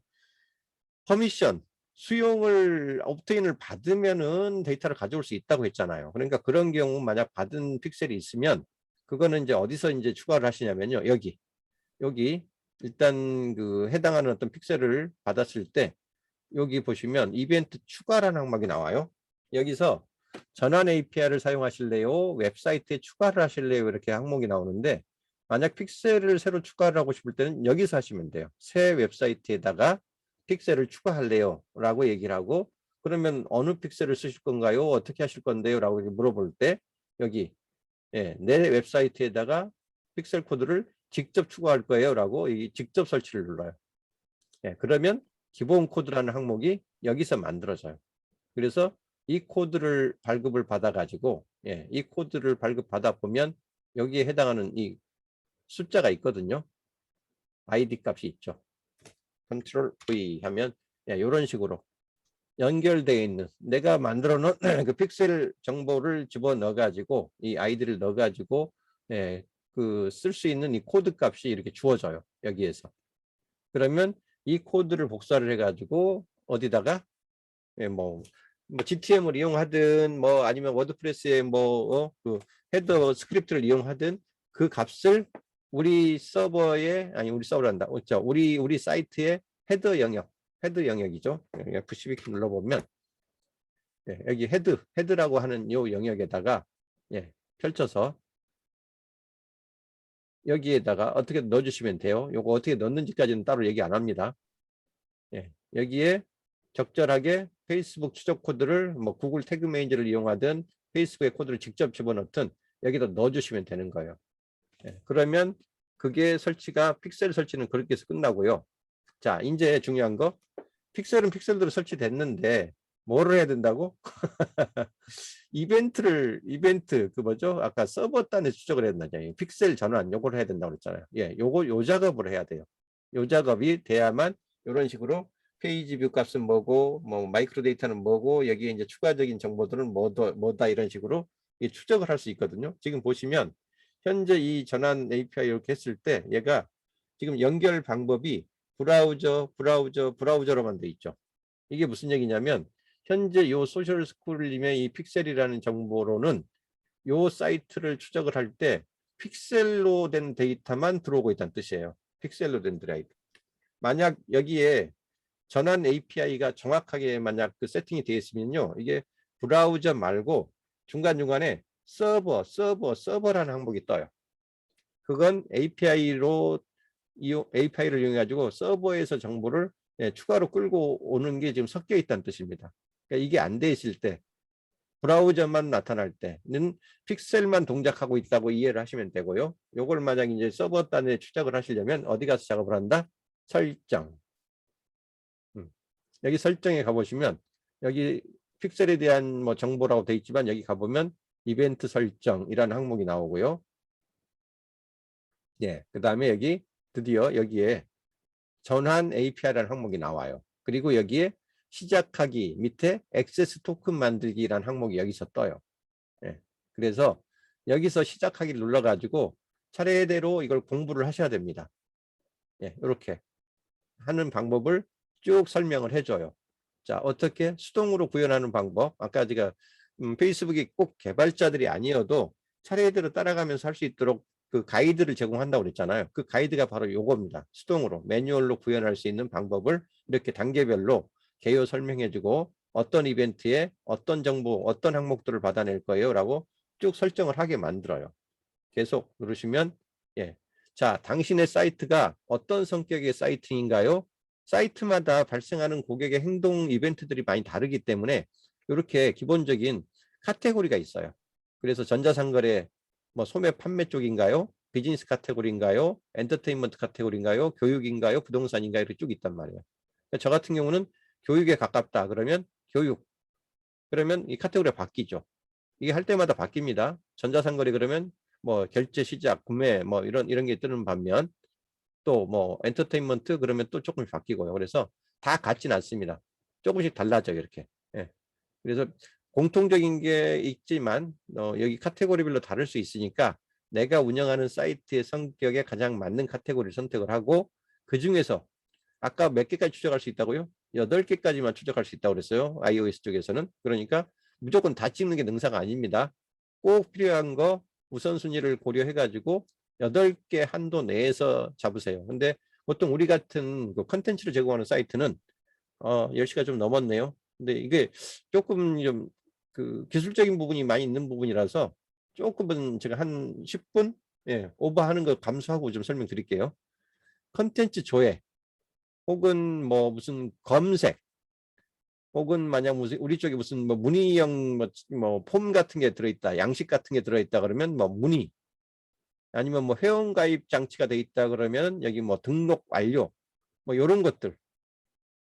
퍼미션 수용을 옵테인을 받으면은 데이터를 가져올 수 있다고 했잖아요. 그러니까 그런 경우 만약 받은 픽셀이 있으면 그거는 이제 어디서 이제 추가를 하시냐면요. 여기 일단 그 해당하는 어떤 픽셀을 받았을 때 여기 보시면 이벤트 추가라는 항목이 나와요. 여기서 전환 API를 사용하실래요? 웹사이트에 추가를 하실래요? 이렇게 항목이 나오는데, 만약 픽셀을 새로 추가를 하고 싶을 때는 여기서 하시면 돼요. 새 웹사이트에다가 픽셀을 추가할래요? 라고 얘기를 하고 그러면 어느 픽셀을 쓰실 건가요? 어떻게 하실 건데요? 라고 물어볼 때 여기 내 웹사이트에다가 픽셀 코드를 직접 추가할 거예요. 라고 이 직접 설치를 눌러요. 그러면 기본 코드라는 항목이 여기서 만들어져요. 그래서 이 코드를 발급을 받아 가지고 이 코드를 발급 받아 보면 여기에 해당하는 이 숫자가 있거든요. ID 값이 있죠. 컨트롤 V 하면 이런 식으로 연결되어 있는 내가 만들어 놓은 그 픽셀 정보를 집어넣어 가지고 이 아이디를 넣어 가지고 그 쓸 수 있는 이 코드 값이 이렇게 주어져요. 여기에서. 그러면 이 코드를 복사를 해 가지고 어디다가 뭐 GTM을 이용하든 뭐 아니면 워드프레스의 그 헤더 스크립트를 이용하든 그 값을 우리 서버에 아니 우리 서버란다. 우리 사이트의 헤더 영역이죠. F12 키 눌러보면 여기 헤드라고 하는 요 영역에다가 펼쳐서 여기에다가 어떻게 넣어주시면 돼요. 요거 어떻게 넣는지까지는 따로 얘기 안 합니다. 여기에 적절하게 페이스북 추적 코드를 뭐 구글 태그 매니저를 이용하든 페이스북의 코드를 직접 집어넣든 여기다 넣어주시면 되는 거예요. 그러면 그게 설치가 픽셀 설치는 그렇게 해서 끝나고요. 자, 이제 중요한 거 픽셀은 픽셀대로 설치됐는데 뭐를 해야 된다고? 이벤트 그 뭐죠? 아까 서버 단에 추적을 해야 된다잖아요. 픽셀 전환 요걸 해야 된다고 그랬잖아요. 요 작업을 해야 돼요. 요 작업이 돼야만 이런 식으로 페이지 뷰 값은 뭐고 뭐 마이크로 데이터는 뭐고 여기에 이제 추가적인 정보들은 뭐다 이런 식으로 추적을 할 수 있거든요. 지금 보시면 현재 이 전환 API 이렇게 했을 때 얘가 지금 연결 방법이 브라우저로만 돼 있죠. 이게 무슨 얘기냐면 현재 요 소셜 스쿨님의 이 픽셀이라는 정보로는 요 사이트를 추적을 할 때 픽셀로 된 데이터만 들어오고 있다는 뜻이에요. 픽셀로 된 데이터. 만약 여기에 전환 API가 정확하게 만약 그 세팅이 되어 있으면요. 이게 브라우저 말고 중간중간에 서버라는 항목이 떠요. 그건 API를 이용해 가지고 서버에서 정보를 추가로 끌고 오는 게 지금 섞여 있다는 뜻입니다. 그러니까 이게 안 돼 있을 때 브라우저만 나타날 때는 픽셀만 동작하고 있다고 이해를 하시면 되고요. 요걸 만약 이제 서버 단에 추적을 하시려면 어디 가서 작업을 한다? 설정. 여기 설정에 가보시면 여기 픽셀에 대한 뭐 정보라고 되어 있지만 여기 가보면 이벤트 설정이라는 항목이 나오고요. 그 다음에 여기 드디어 여기에 전환 API라는 항목이 나와요. 그리고 여기에 시작하기 밑에 액세스 토큰 만들기라는 항목이 여기서 떠요. 그래서 여기서 시작하기를 눌러가지고 차례대로 이걸 공부를 하셔야 됩니다. 이렇게 하는 방법을 쭉 설명을 해줘요. 자, 어떻게 수동으로 구현하는 방법. 아까 제가 페이스북이 꼭 개발자들이 아니어도 차례대로 따라가면서 할 수 있도록 그 가이드를 제공한다고 그랬잖아요. 그 가이드가 바로 요겁니다. 수동으로 매뉴얼로 구현할 수 있는 방법을 이렇게 단계별로 개요 설명해주고 어떤 이벤트에 어떤 정보, 어떤 항목들을 받아낼 거예요 라고 쭉 설정을 하게 만들어요. 계속 누르시면 자, 당신의 사이트가 어떤 성격의 사이트인가요? 사이트마다 발생하는 고객의 행동 이벤트들이 많이 다르기 때문에 이렇게 기본적인 카테고리가 있어요. 그래서 전자상거래 뭐 소매 판매 쪽인가요? 비즈니스 카테고리인가요? 엔터테인먼트 카테고리인가요? 교육인가요? 부동산인가요? 이렇게 쭉 있단 말이에요. 저 같은 경우는 교육에 가깝다 그러면 교육. 그러면 이 카테고리가 바뀌죠. 이게 할 때마다 바뀝니다. 전자상거래 그러면 뭐 결제 시작 구매 뭐 이런 게 뜨는 반면 또 뭐 엔터테인먼트 그러면 또 조금씩 바뀌고요. 그래서 다 같진 않습니다. 조금씩 달라져요. 이렇게. 그래서 공통적인 게 있지만 여기 카테고리별로 다를 수 있으니까 내가 운영하는 사이트의 성격에 가장 맞는 카테고리를 선택을 하고 그 중에서 아까 몇 개까지 추적할 수 있다고요? 8개까지만 추적할 수 있다고 그랬어요. iOS 쪽에서는. 그러니까 무조건 다 찍는 게 능사가 아닙니다. 꼭 필요한 거 우선순위를 고려해 가지고 8개 한도 내에서 잡으세요. 근데 보통 우리 같은 그 컨텐츠를 제공하는 사이트는 10시가 좀 넘었네요. 근데 이게 조금 좀 그 기술적인 부분이 많이 있는 부분이라서 조금은 제가 한 10분 오버하는 거 감수하고 좀 설명드릴게요. 컨텐츠 조회 혹은 뭐 무슨 검색 혹은 만약 무슨 우리 쪽에 무슨 뭐 문의형 폼 같은 게 들어있다, 양식 같은 게 들어있다 그러면 뭐 문의, 아니면 뭐 회원 가입 장치가 돼 있다 그러면 여기 뭐 등록 완료, 뭐 이런 것들,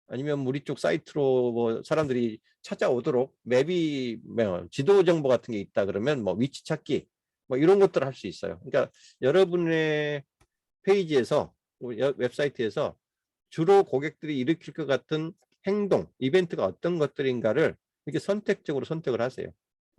아니면 우리 쪽 사이트로 뭐 사람들이 찾아오도록 맵이 뭐 지도 정보 같은 게 있다 그러면 뭐 위치 찾기, 뭐 이런 것들을 할 수 있어요. 그러니까 여러분의 페이지에서, 웹사이트에서 주로 고객들이 일으킬 것 같은 행동, 이벤트가 어떤 것들인가를 이렇게 선택적으로 선택을 하세요.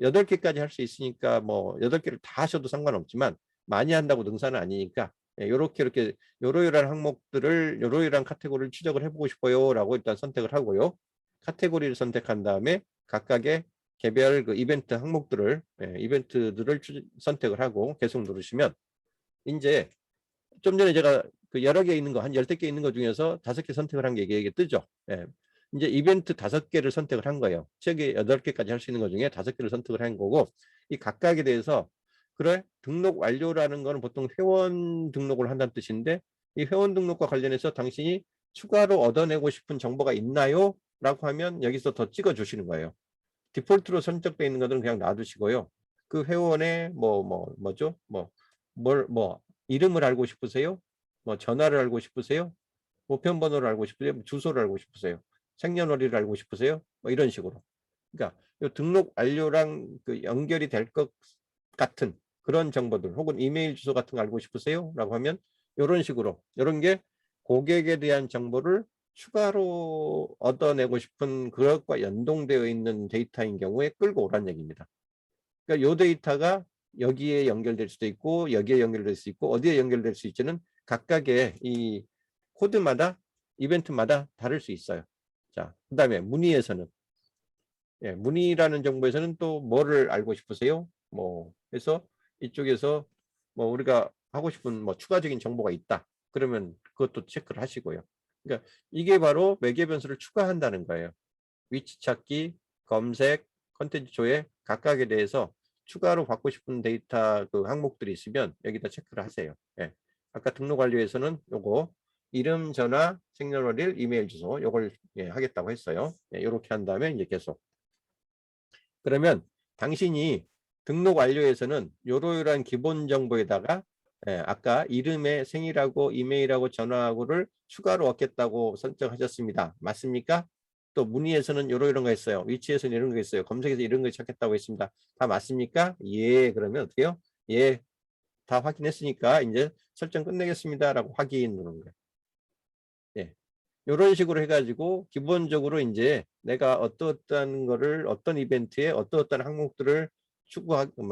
8개까지 할 수 있으니까 뭐 8개를 다 하셔도 상관없지만 많이 한다고 능사는 아니니까 이렇게 요러요러한 항목들을, 요러요러한 카테고리를 추적을 해보고 싶어요 라고 일단 선택을 하고요. 카테고리를 선택한 다음에 각각의 개별 그 이벤트 항목들을, 이벤트들을 선택을 하고 계속 누르시면 이제 좀 전에 제가 그 여러 개 있는 거, 한 10개 있는 거 중에서 5개 선택을 한 게 이게 뜨죠. 이제 이벤트 5개를 선택을 한 거예요. 책에 8개까지 할 수 있는 것 중에 5개를 선택을 한 거고, 이 각각에 대해서 그래, 등록 완료라는 거는 보통 회원 등록을 한다는 뜻인데, 이 회원 등록과 관련해서 당신이 추가로 얻어내고 싶은 정보가 있나요? 라고 하면 여기서 더 찍어 주시는 거예요. 디폴트로 선택되어 있는 것들은 그냥 놔두시고요. 그 회원의 뭐죠? 이름을 알고 싶으세요? 뭐 전화를 알고 싶으세요? 보편번호를 알고 싶으세요? 주소를 알고 싶으세요? 생년월일을 알고 싶으세요? 뭐 이런 식으로. 그러니까 이 등록 완료랑 그 연결이 될 것 같은 그런 정보들, 혹은 이메일 주소 같은 거 알고 싶으세요? 라고 하면 이런 식으로, 이런 게 고객에 대한 정보를 추가로 얻어내고 싶은 그것과 연동되어 있는 데이터인 경우에 끌고 오란 얘기입니다. 그러니까 이 데이터가 여기에 연결될 수도 있고 여기에 연결될 수 있고 어디에 연결될 수 있지는 각각의 이 코드마다, 이벤트마다 다를 수 있어요. 자, 그 다음에 문의에서는, 문의라는 정보에서는 또 뭐를 알고 싶으세요? 뭐 해서 이쪽에서 뭐 우리가 하고 싶은 뭐 추가적인 정보가 있다 그러면 그것도 체크를 하시고요. 그러니까 이게 바로 매개 변수를 추가한다는 거예요. 위치 찾기, 검색, 컨텐츠 조회 각각에 대해서 추가로 받고 싶은 데이터 그 항목들이 있으면 여기다 체크를 하세요. 아까 등록 완료에서는 요거 이름, 전화, 생년월일, 이메일 주소 요걸 하겠다고 했어요. 이렇게 한 다음에 이제 계속. 그러면 당신이 등록 완료에서는 요러요러한 기본 정보에다가 아까 이름에 생일하고 이메일하고 전화하고를 추가로 얻겠다고 설정하셨습니다. 맞습니까? 또 문의에서는 요런 거 했어요. 위치에서는 이런 거 했어요. 검색에서 이런 거 찾겠다고 했습니다. 다 맞습니까? 예. 그러면 어떻게 해요? 예. 다 확인했으니까 이제 설정 끝내겠습니다. 라고 확인 누르는 거예요. 이런 식으로 해가지고 기본적으로 이제 내가 어떤 거를 어떤 이벤트에 어떤 항목들을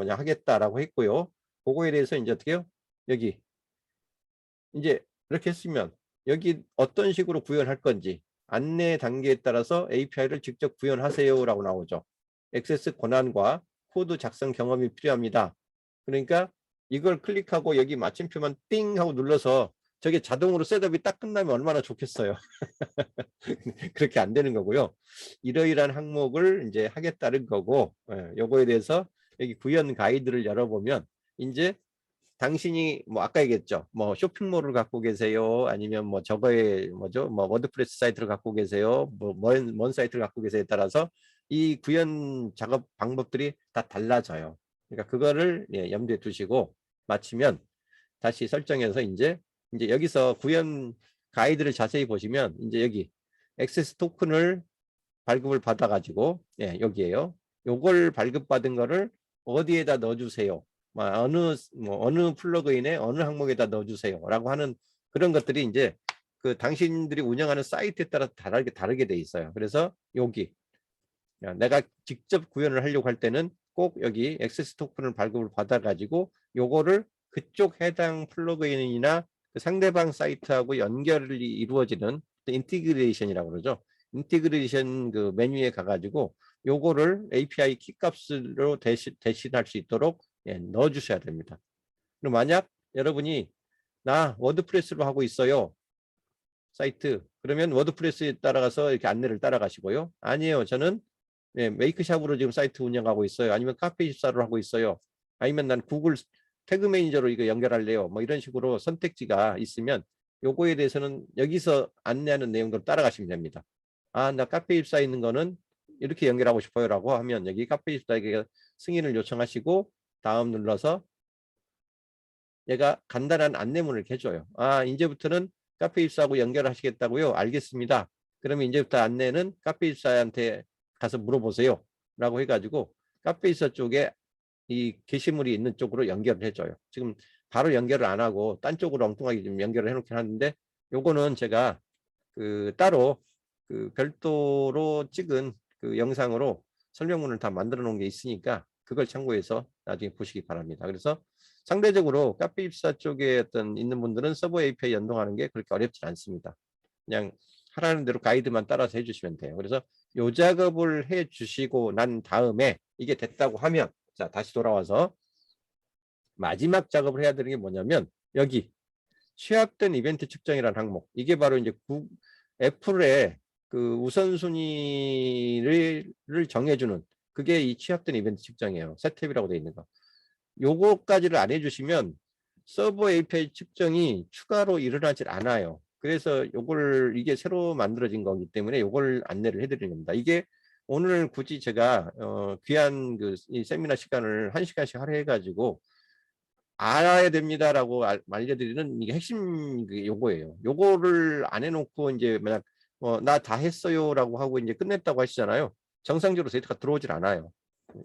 하겠다라고 했고요. 그거에 대해서 이제 어떻게 해요? 여기 이제 이렇게 했으면 여기 어떤 식으로 구현할 건지 안내 단계에 따라서 API를 직접 구현하세요라고 나오죠. 액세스 권한과 코드 작성 경험이 필요합니다. 그러니까 이걸 클릭하고 여기 마침표만 띵 하고 눌러서 저게 자동으로 셋업이 딱 끝나면 얼마나 좋겠어요. 그렇게 안 되는 거고요. 이러이러한 항목을 이제 하겠다는 거고, 요거에 대해서 여기 구현 가이드를 열어보면 이제 당신이 뭐 아까 얘기했죠. 뭐 쇼핑몰을 갖고 계세요. 아니면 뭐 저거에 뭐죠? 뭐 워드프레스 사이트를 갖고 계세요. 뭔 사이트를 갖고 계세요에 따라서 이 구현 작업 방법들이 다 달라져요. 그러니까 그거를 염두에 두시고 마치면 다시 설정해서 이제 여기서 구현 가이드를 자세히 보시면 이제 여기 액세스 토큰을 발급을 받아 가지고 여기에요. 요걸 발급받은 거를 어디에다 넣어주세요. 어느 플러그인에 어느 항목에다 넣어주세요라고 하는 그런 것들이 이제 그 당신들이 운영하는 사이트에 따라 다르게 돼 있어요. 그래서 여기 내가 직접 구현을 하려고 할 때는 꼭 여기 액세스 토큰을 발급을 받아 가지고 요거를 그쪽 해당 플러그인이나 그 상대방 사이트하고 연결이 이루어지는 인티그레이션이라고 그러죠. 인티그레이션 그 메뉴에 가가지고 요거를 API 키값으로 대신할 수 있도록 넣어 주셔야 됩니다. 그럼 만약 여러분이 나 워드프레스로 하고 있어요. 사이트. 그러면 워드프레스에 따라가서 이렇게 안내를 따라가시고요. 아니에요. 저는 메이크샵으로 지금 사이트 운영하고 있어요. 아니면 카페24로 하고 있어요. 아니면 난 구글 태그 매니저로 이거 연결할래요. 뭐 이런 식으로 선택지가 있으면 요거에 대해서는 여기서 안내하는 내용대로 따라가시면 됩니다. 아, 나 카페24 있는 거는 이렇게 연결하고 싶어요라고 하면 여기 카페24에게 승인을 요청하시고 다음 눌러서 얘가 간단한 안내문을 해줘요. 아, 이제부터는 카페24하고 연결하시겠다고요? 알겠습니다. 그러면 이제부터 안내는 카페24한테 가서 물어보세요. 라고 해가지고 카페24 쪽에 이 게시물이 있는 쪽으로 연결을 해줘요. 지금 바로 연결을 안 하고 딴 쪽으로 엉뚱하게 좀 연결을 해놓긴 하는데 요거는 제가 그 따로 그 별도로 찍은 그 영상으로 설명문을 다 만들어 놓은 게 있으니까 그걸 참고해서 나중에 보시기 바랍니다. 그래서 상대적으로 카페24 쪽에 어떤 있는 분들은 서버 API 연동하는 게 그렇게 어렵지 않습니다. 그냥 하라는 대로 가이드만 따라서 해주시면 돼요. 그래서 요 작업을 해주시고 난 다음에 이게 됐다고 하면 자 다시 돌아와서 마지막 작업을 해야 되는 게 뭐냐면 여기 취합된 이벤트 측정이라는 항목 이게 바로 이제 애플의 그 우선순위를 정해주는 그게 이 취합된 이벤트 측정이에요. 세탭이라고 되어 있는 거. 요거까지를 안 해주시면 서버 API 측정이 추가로 일어나질 않아요. 그래서 요걸 이게 새로 만들어진 거기 때문에 요걸 안내를 해드리는 겁니다. 이게 오늘 굳이 제가 귀한 그 이 세미나 시간을 1시간씩 할애해가지고 알아야 됩니다라고 알려드리는 이게 핵심 요거예요. 요거를 안 해놓고 이제 만약 나 다 했어요라고 하고 이제 끝냈다고 하시잖아요. 정상적으로 데이터가 들어오질 않아요.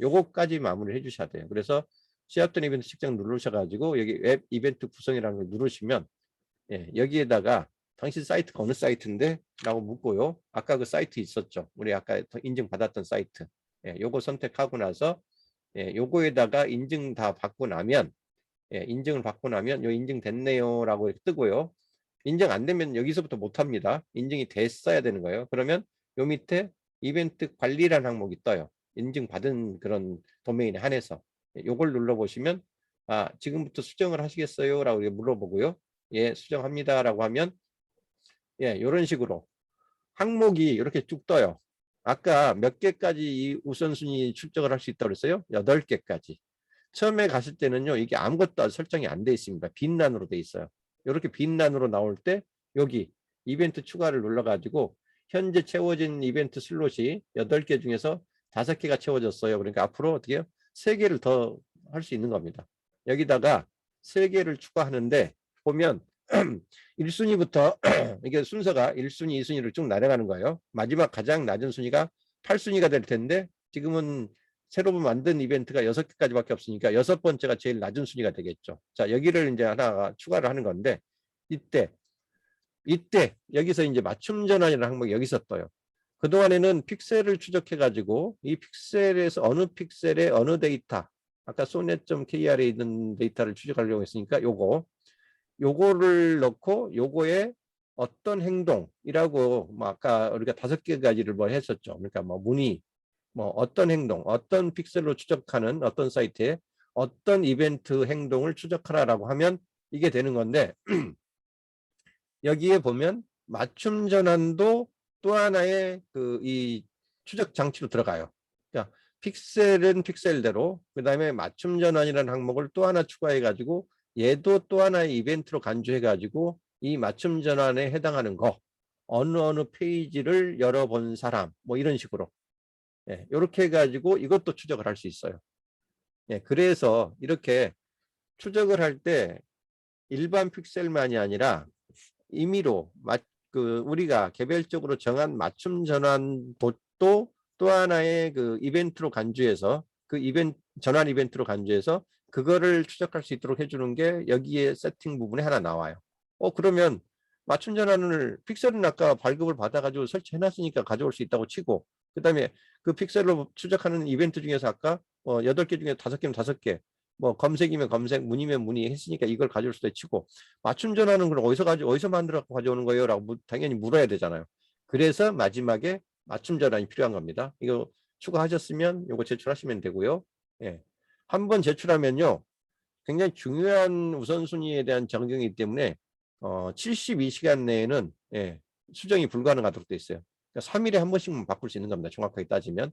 요거까지 마무리를 해주셔야 돼요. 그래서 취합된 이벤트 측정 누르셔가지고 여기 웹 이벤트 구성이라는 걸 누르시면 예, 여기에다가 당신 사이트가 어느 사이트인데? 라고 묻고요. 아까 그 사이트 있었죠. 우리 아까 인증받았던 사이트. 예, 요거 선택하고 나서 예, 요거에다가 인증 다 받고 나면 예, 인증을 받고 나면 요 인증됐네요 라고 뜨고요. 인증 안 되면 여기서부터 못합니다. 인증이 됐어야 되는 거예요. 그러면 요 밑에 이벤트 관리라는 항목이 떠요. 인증받은 그런 도메인에 한해서 요걸 눌러보시면 아 지금부터 수정을 하시겠어요? 라고 물어보고요. 예 수정합니다 라고 하면 예 이런 식으로 항목이 이렇게 쭉 떠요. 아까 몇 개까지 이 우선순위 출력을 할 수 있다고 그랬어요? 8개까지. 처음에 갔을 때는요 이게 아무것도 설정이 안 돼 있습니다. 빈란으로 돼 있어요. 이렇게 빈란으로 나올 때 여기 이벤트 추가를 눌러 가지고 현재 채워진 이벤트 슬롯이 8개 중에서 5개가 채워졌어요. 그러니까 앞으로 어떻게 해요? 3개를 더 할 수 있는 겁니다. 여기다가 3개를 추가하는데 보면 1순위부터 이게 순서가 1순위, 2순위를 쭉 내려가는 거예요. 마지막 가장 낮은 순위가 8순위가 될 텐데 지금은 새로 만든 이벤트가 6개까지밖에 없으니까 6번째가 제일 낮은 순위가 되겠죠. 자, 여기를 이제 하나 추가를 하는 건데 이때 여기서 이제 맞춤 전환이라는 항목이 여기서 떠요. 그동안에는 픽셀을 추적해 가지고 이 픽셀에서 어느 픽셀에 어느 데이터 아까 sonet.kr에 있는 데이터를 추적하려고 했으니까 요거를 넣고 요거에 어떤 행동이라고 뭐 아까 우리가 5개까지를 뭐 했었죠. 그러니까 뭐 문의 뭐 어떤 행동, 어떤 픽셀로 추적하는 어떤 사이트에 어떤 이벤트 행동을 추적하라라고 하면 이게 되는 건데 여기에 보면 맞춤 전환도 또 하나의 그 이 추적 장치로 들어가요. 그러니까 픽셀은 픽셀대로 그다음에 맞춤 전환이라는 항목을 또 하나 추가해 가지고 얘도 또 하나의 이벤트로 간주해 가지고 이 맞춤 전환에 해당하는 거 어느 페이지를 열어본 사람 뭐 이런 식으로 예, 이렇게 해가지고 이것도 추적을 할 수 있어요. 예, 그래서 이렇게 추적을 할 때 일반 픽셀만이 아니라 임의로 우리가 개별적으로 정한 맞춤 전환봇도 또 하나의 그 이벤트로 간주해서 그 전환 이벤트로 간주해서 그거를 추적할 수 있도록 해주는 게 여기에 세팅 부분에 하나 나와요. 그러면 맞춤 전환을 픽셀은 아까 발급을 받아가지고 설치해놨으니까 가져올 수 있다고 치고 그다음에 그 픽셀로 추적하는 이벤트 중에서 아까 8개 중에 5개면 5개 뭐 검색이면 검색, 문의면 문의 했으니까 이걸 가져올 수도 치고 맞춤 전환은 그럼 어디서 만들어 가져오는 거예요? 라고 당연히 물어야 되잖아요. 그래서 마지막에 맞춤 전환이 필요한 겁니다. 이거 추가하셨으면 이거 제출하시면 되고요. 예. 한번 제출하면요. 굉장히 중요한 우선순위에 대한 적용이기 때문에 72시간 내에는 예, 수정이 불가능하도록 돼 있어요. 그러니까 3일에 한 번씩만 바꿀 수 있는 겁니다. 정확하게 따지면.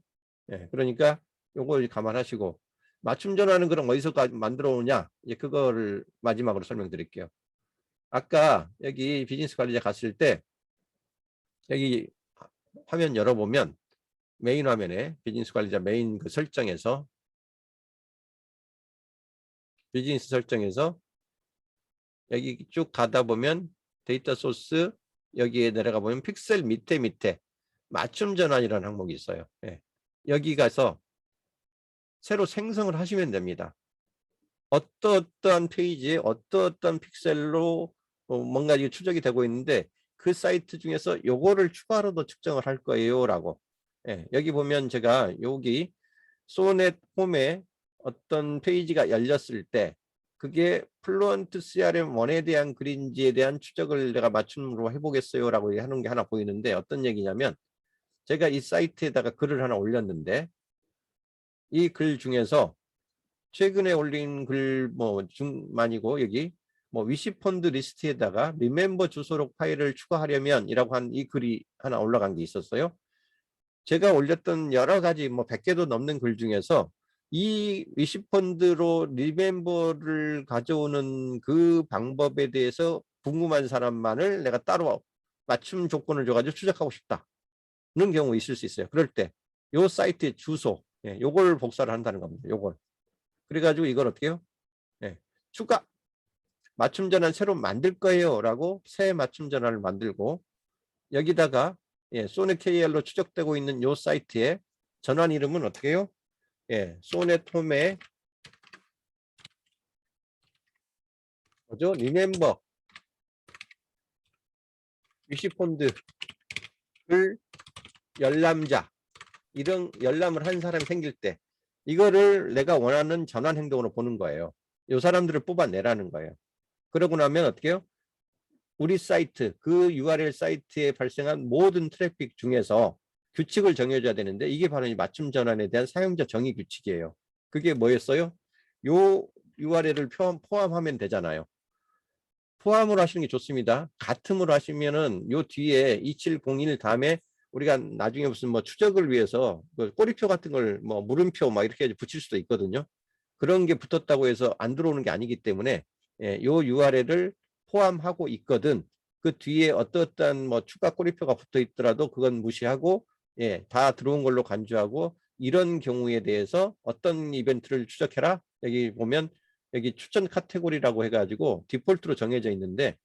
예, 그러니까 요거 감안하시고 맞춤 전환은 그럼 어디서 만들어 오냐? 이제 그거를 마지막으로 설명드릴게요. 아까 여기 비즈니스 관리자 갔을 때 여기 화면 열어보면 메인 화면에 비즈니스 관리자 메인 그 설정에서 비즈니스 설정에서 여기 쭉 가다 보면 데이터 소스 여기에 내려가 보면 픽셀 밑에 맞춤 전환이라는 항목이 있어요. 예. 여기 가서 새로 생성을 하시면 됩니다. 어떠한 페이지에 어떠한 픽셀로 뭔가 이게 추적이 되고 있는데 그 사이트 중에서 요거를 추가로도 측정을 할 거예요 라고. 예, 여기 보면 제가 여기 소넷 홈에 어떤 페이지가 열렸을 때 그게 플루언트 CRM1에 대한 글인지에 대한 추적을 내가 맞춤으로 해보겠어요 라고 하는 게 하나 보이는데 어떤 얘기냐면 제가 이 사이트에다가 글을 하나 올렸는데 이 글 중에서 최근에 올린 글 뭐 중만이고 여기 뭐 위시펀드 리스트에다가 리멤버 주소록 파일을 추가하려면 이라고 한 이 글이 하나 올라간 게 있었어요. 제가 올렸던 여러 가지 뭐 100개도 넘는 글 중에서 이 위시펀드로 리멤버를 가져오는 그 방법에 대해서 궁금한 사람만을 내가 따로 맞춤 조건을 줘가지고 추적하고 싶다는 경우 있을 수 있어요. 그럴 때 요 사이트의 주소 요걸 복사를 한다는 겁니다. 요걸. 그래가지고 이걸 어떻게 해요? 추가 맞춤 전환 새로 만들 거예요 라고 새 맞춤 전환을 만들고 여기다가 소넷 KR로 추적되고 있는 요 사이트의 전환 이름은 어떻게 해요? 소넷 홈의 뭐죠? 리멤버 위시폰드를 열람자 이런 열람을 한 사람이 생길 때 이거를 내가 원하는 전환 행동으로 보는 거예요. 이 사람들을 뽑아내라는 거예요. 그러고 나면 어떻게 해요? 우리 사이트, 그 URL 사이트에 발생한 모든 트래픽 중에서 규칙을 정해줘야 되는데 이게 바로 이 맞춤 전환에 대한 사용자 정의 규칙이에요. 그게 뭐였어요? 요 URL을 포함하면 되잖아요. 포함으로 하시는 게 좋습니다. 같음으로 하시면은 요 뒤에 2701 다음에 우리가 나중에 무슨 뭐 추적을 위해서 그 꼬리표 같은 걸 뭐 물음표 막 이렇게 붙일 수도 있거든요. 그런 게 붙었다고 해서 안 들어오는 게 아니기 때문에 요 URL을 포함하고 있거든. 그 뒤에 어떠한 뭐 추가 꼬리표가 붙어 있더라도 그건 무시하고 다 들어온 걸로 간주하고 이런 경우에 대해서 어떤 이벤트를 추적해라. 여기 보면 여기 추천 카테고리라고 해가지고 디폴트로 정해져 있는데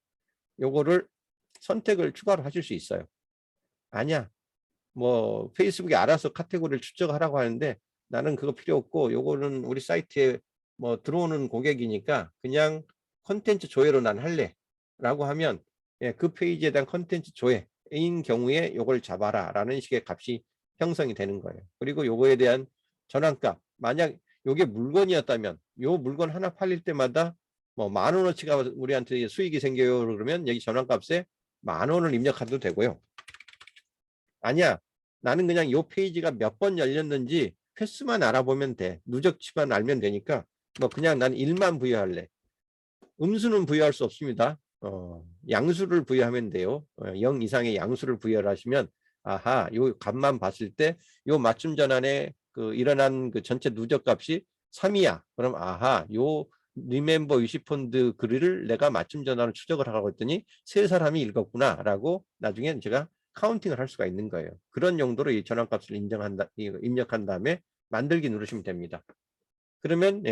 요거를 선택을 추가로 하실 수 있어요. 아니야. 뭐 페이스북이 알아서 카테고리를 추적하라고 하는데 나는 그거 필요 없고 요거는 우리 사이트에 뭐 들어오는 고객이니까 그냥 컨텐츠 조회로 난 할래 라고 하면 그 페이지에 대한 컨텐츠 조회인 경우에 요걸 잡아라 라는 식의 값이 형성이 되는 거예요. 그리고 요거에 대한 전환값 만약 요게 물건이었다면 요 물건 하나 팔릴 때마다 뭐 10,000원어치가 우리한테 수익이 생겨요 그러면 여기 전환값에 10,000원을 입력해도 되고요. 아니야. 나는 그냥 요 페이지가 몇 번 열렸는지 횟수만 알아보면 돼. 누적치만 알면 되니까 뭐 그냥 난 1만 부여할래. 음수는 부여할 수 없습니다. 양수를 부여하면 돼요. 0 이상의 양수를 부여를 하시면 아하 요 값만 봤을 때 요 맞춤 전환에 그 일어난 그 전체 누적 값이 3이야. 그럼 아하 요 리멤버 위시펀드 글을 내가 맞춤 전환을 추적을 하라고 했더니 세 사람이 읽었구나 라고 나중에 제가 카운팅을 할 수가 있는 거예요. 그런 용도로 이 전환값을 입력한 다음에 만들기 누르시면 됩니다. 그러면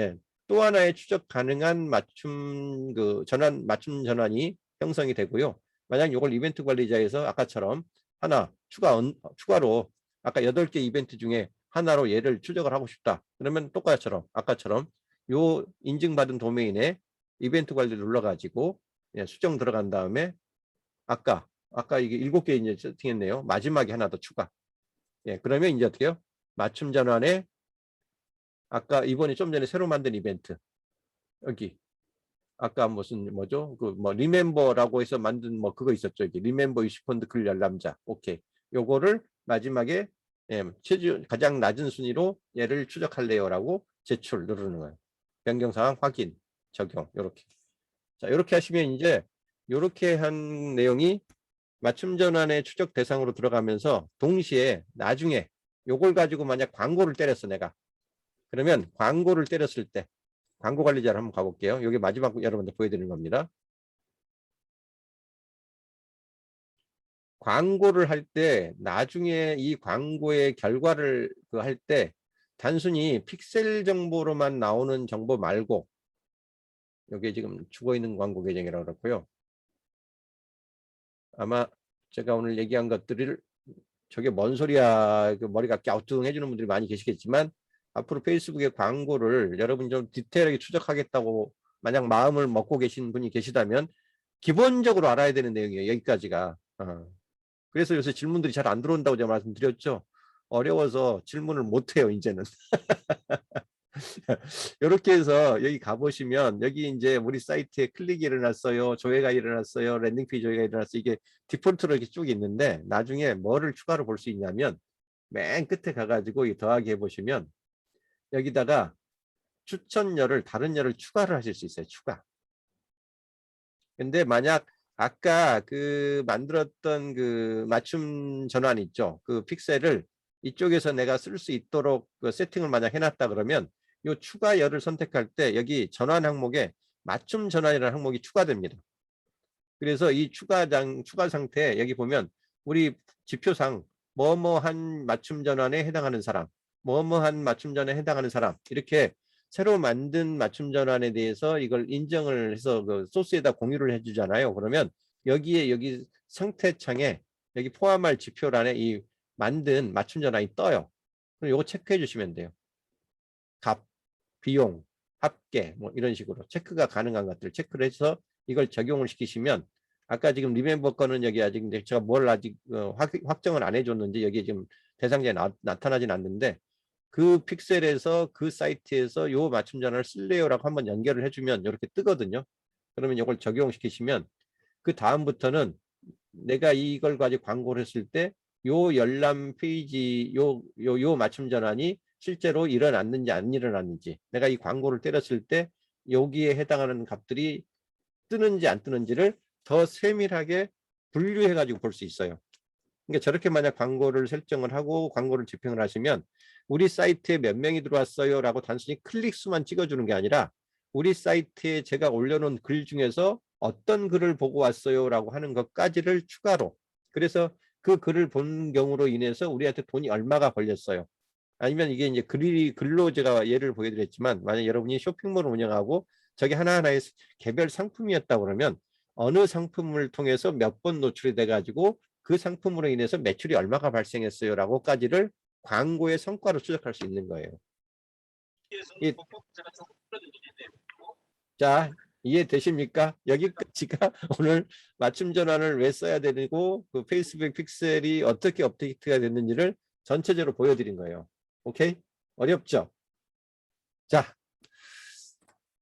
또 하나의 추적 가능한 맞춤 전환 맞춤 전환이 형성이 되고요. 만약 이걸 이벤트 관리자에서 아까처럼 하나 추가로 아까 8개 이벤트 중에 하나로 얘를 추적을 하고 싶다. 그러면 똑같이처럼 아까처럼 요 인증받은 도메인에 이벤트 관리를 눌러가지고 수정 들어간 다음에 아까 이게 7개 이제 세팅했네요. 마지막에 하나 더 추가. 그러면 이제 어떻게 해요? 맞춤 전환에 아까 이번에 좀 전에 새로 만든 이벤트 여기 아까 무슨 뭐죠? 그 뭐 리멤버라고 해서 만든 뭐 그거 있었죠. 여기 리멤버 유시펀드 글 열람자. 오케이. 요거를 마지막에 가장 낮은 순위로 얘를 추적할래요라고 제출 누르는 거예요. 변경 사항 확인 적용 요렇게. 자, 요렇게 하시면 이제 요렇게 한 내용이 맞춤 전환의 추적 대상으로 들어가면서 동시에 나중에 요걸 가지고 만약 광고를 때렸어 내가. 그러면 광고를 때렸을 때 광고 관리자를 한번 가볼게요. 여기 마지막 여러분들 보여드리는 겁니다. 광고를 할 때 나중에 이 광고의 결과를 할 때 단순히 픽셀 정보로만 나오는 정보 말고, 여기에 지금 죽어 있는 광고 계정이라고 그랬고요. 아마 제가 오늘 얘기한 것들을 저게 뭔 소리야, 그 머리가 갸우뚱해지는 분들이 많이 계시겠지만, 앞으로 페이스북의 광고를 여러분 좀 디테일하게 추적하겠다고 만약 마음을 먹고 계신 분이 계시다면 기본적으로 알아야 되는 내용이에요. 여기까지가. 그래서 요새 질문들이 잘 안 들어온다고 제가 말씀드렸죠. 어려워서 질문을 못 해요, 이제는. 이렇게 해서 여기 가보시면 여기 이제 우리 사이트에 클릭이 일어났어요, 조회가 일어났어요, 랜딩페이지 조회가 일어났어요. 이게 디폴트로 이렇게 쭉 있는데 나중에 뭐를 추가로 볼 수 있냐면 맨 끝에 가가지고 이 더하기 해보시면 여기다가 추천열을 다른 열을 추가를 하실 수 있어요. 추가. 근데 만약 아까 그 만들었던 그 맞춤 전환 있죠, 그 픽셀을 이쪽에서 내가 쓸 수 있도록 그 세팅을 만약 해놨다 그러면 이 추가 열을 선택할 때 여기 전환 항목에 맞춤 전환이라는 항목이 추가됩니다. 그래서 이 추가 상태에 여기 보면 우리 지표상 뭐뭐한 맞춤 전환에 해당하는 사람, 뭐뭐한 맞춤 전환에 해당하는 사람, 이렇게 새로 만든 맞춤 전환에 대해서 이걸 인정을 해서 그 소스에다 공유를 해주잖아요. 그러면 여기 상태창에 여기 포함할 지표란에 이 만든 맞춤 전환이 떠요. 그럼 이거 체크해 주시면 돼요. 값, 비용, 합계 뭐 이런 식으로 체크가 가능한 것들 체크를 해서 이걸 적용을 시키시면, 아까 지금 리멤버 거는 여기 아직 제가 뭘 아직 확정을 안 해줬는지 여기 지금 대상자에 나타나진 않는데, 그 픽셀에서 그 사이트에서 요 맞춤 전환을 쓸래요라고 한번 연결을 해주면 이렇게 뜨거든요. 그러면 이걸 적용시키시면 그 다음부터는 내가 이걸 가지고 광고를 했을 때 요 열람 페이지 요 맞춤 전환이 실제로 일어났는지 안 일어났는지, 내가 이 광고를 때렸을 때 여기에 해당하는 값들이 뜨는지 안 뜨는지를 더 세밀하게 분류해 가지고 볼 수 있어요. 그러니까 저렇게 만약 광고를 설정을 하고 광고를 집행을 하시면 우리 사이트에 몇 명이 들어왔어요 라고 단순히 클릭 수만 찍어주는 게 아니라 우리 사이트에 제가 올려놓은 글 중에서 어떤 글을 보고 왔어요 라고 하는 것까지를 추가로, 그래서 그 글을 본 경우로 인해서 우리한테 돈이 얼마가 걸렸어요. 아니면 이게 이제 글로 제가 예를 보여드렸지만, 만약 여러분이 쇼핑몰을 운영하고 저게 하나하나의 개별 상품이었다 그러면 어느 상품을 통해서 몇 번 노출이 돼 가지고 그 상품으로 인해서 매출이 얼마가 발생했어요 라고까지를 광고의 성과로 추적할 수 있는 거예요. 자, 이해되십니까? 여기까지가 오늘 맞춤 전환을 왜 써야 되고 그 페이스북 픽셀이 어떻게 업데이트가 됐는지를 전체적으로 보여드린 거예요. 오케이? 어렵죠? 자,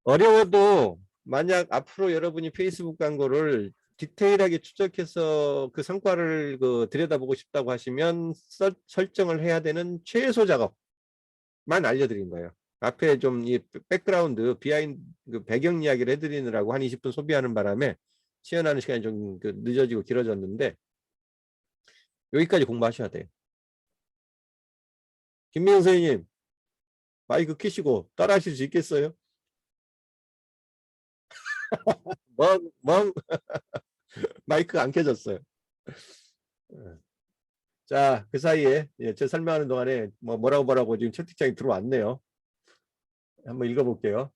어려워도 만약 앞으로 여러분이 페이스북 광고를 디테일하게 추적해서 그 성과를 들여다보고 싶다고 하시면 설정을 해야 되는 최소 작업만 알려드린 거예요. 앞에 좀 이 백그라운드 비하인드 배경 이야기를 해드리느라고 한 20분 소비하는 바람에 시연하는 시간이 좀 늦어지고 길어졌는데 여기까지 공부하셔야 돼요. 김민영 선생님, 마이크 켜시고 따라 하실 수 있겠어요? 멍 마이크가 안 켜졌어요. 자, 그 사이에 제 설명하는 동안에 뭐라고 지금 채팅창이 들어왔네요. 한번 읽어볼게요.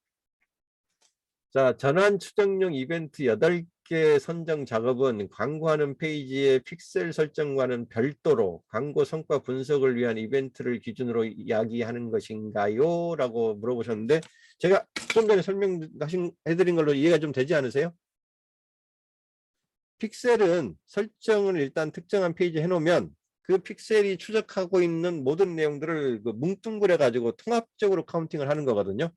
자, 전환 추정용 이벤트 8개 선정 작업은 광고하는 페이지의 픽셀 설정과는 별도로 광고 성과 분석을 위한 이벤트를 기준으로 이야기하는 것인가요? 라고 물어보셨는데, 제가 좀 전에 설명해드린 걸로 이해가 좀 되지 않으세요? 픽셀은 설정을 일단 특정한 페이지에 해놓으면 그 픽셀이 추적하고 있는 모든 내용들을 뭉뚱그려 가지고 통합적으로 카운팅을 하는 거거든요.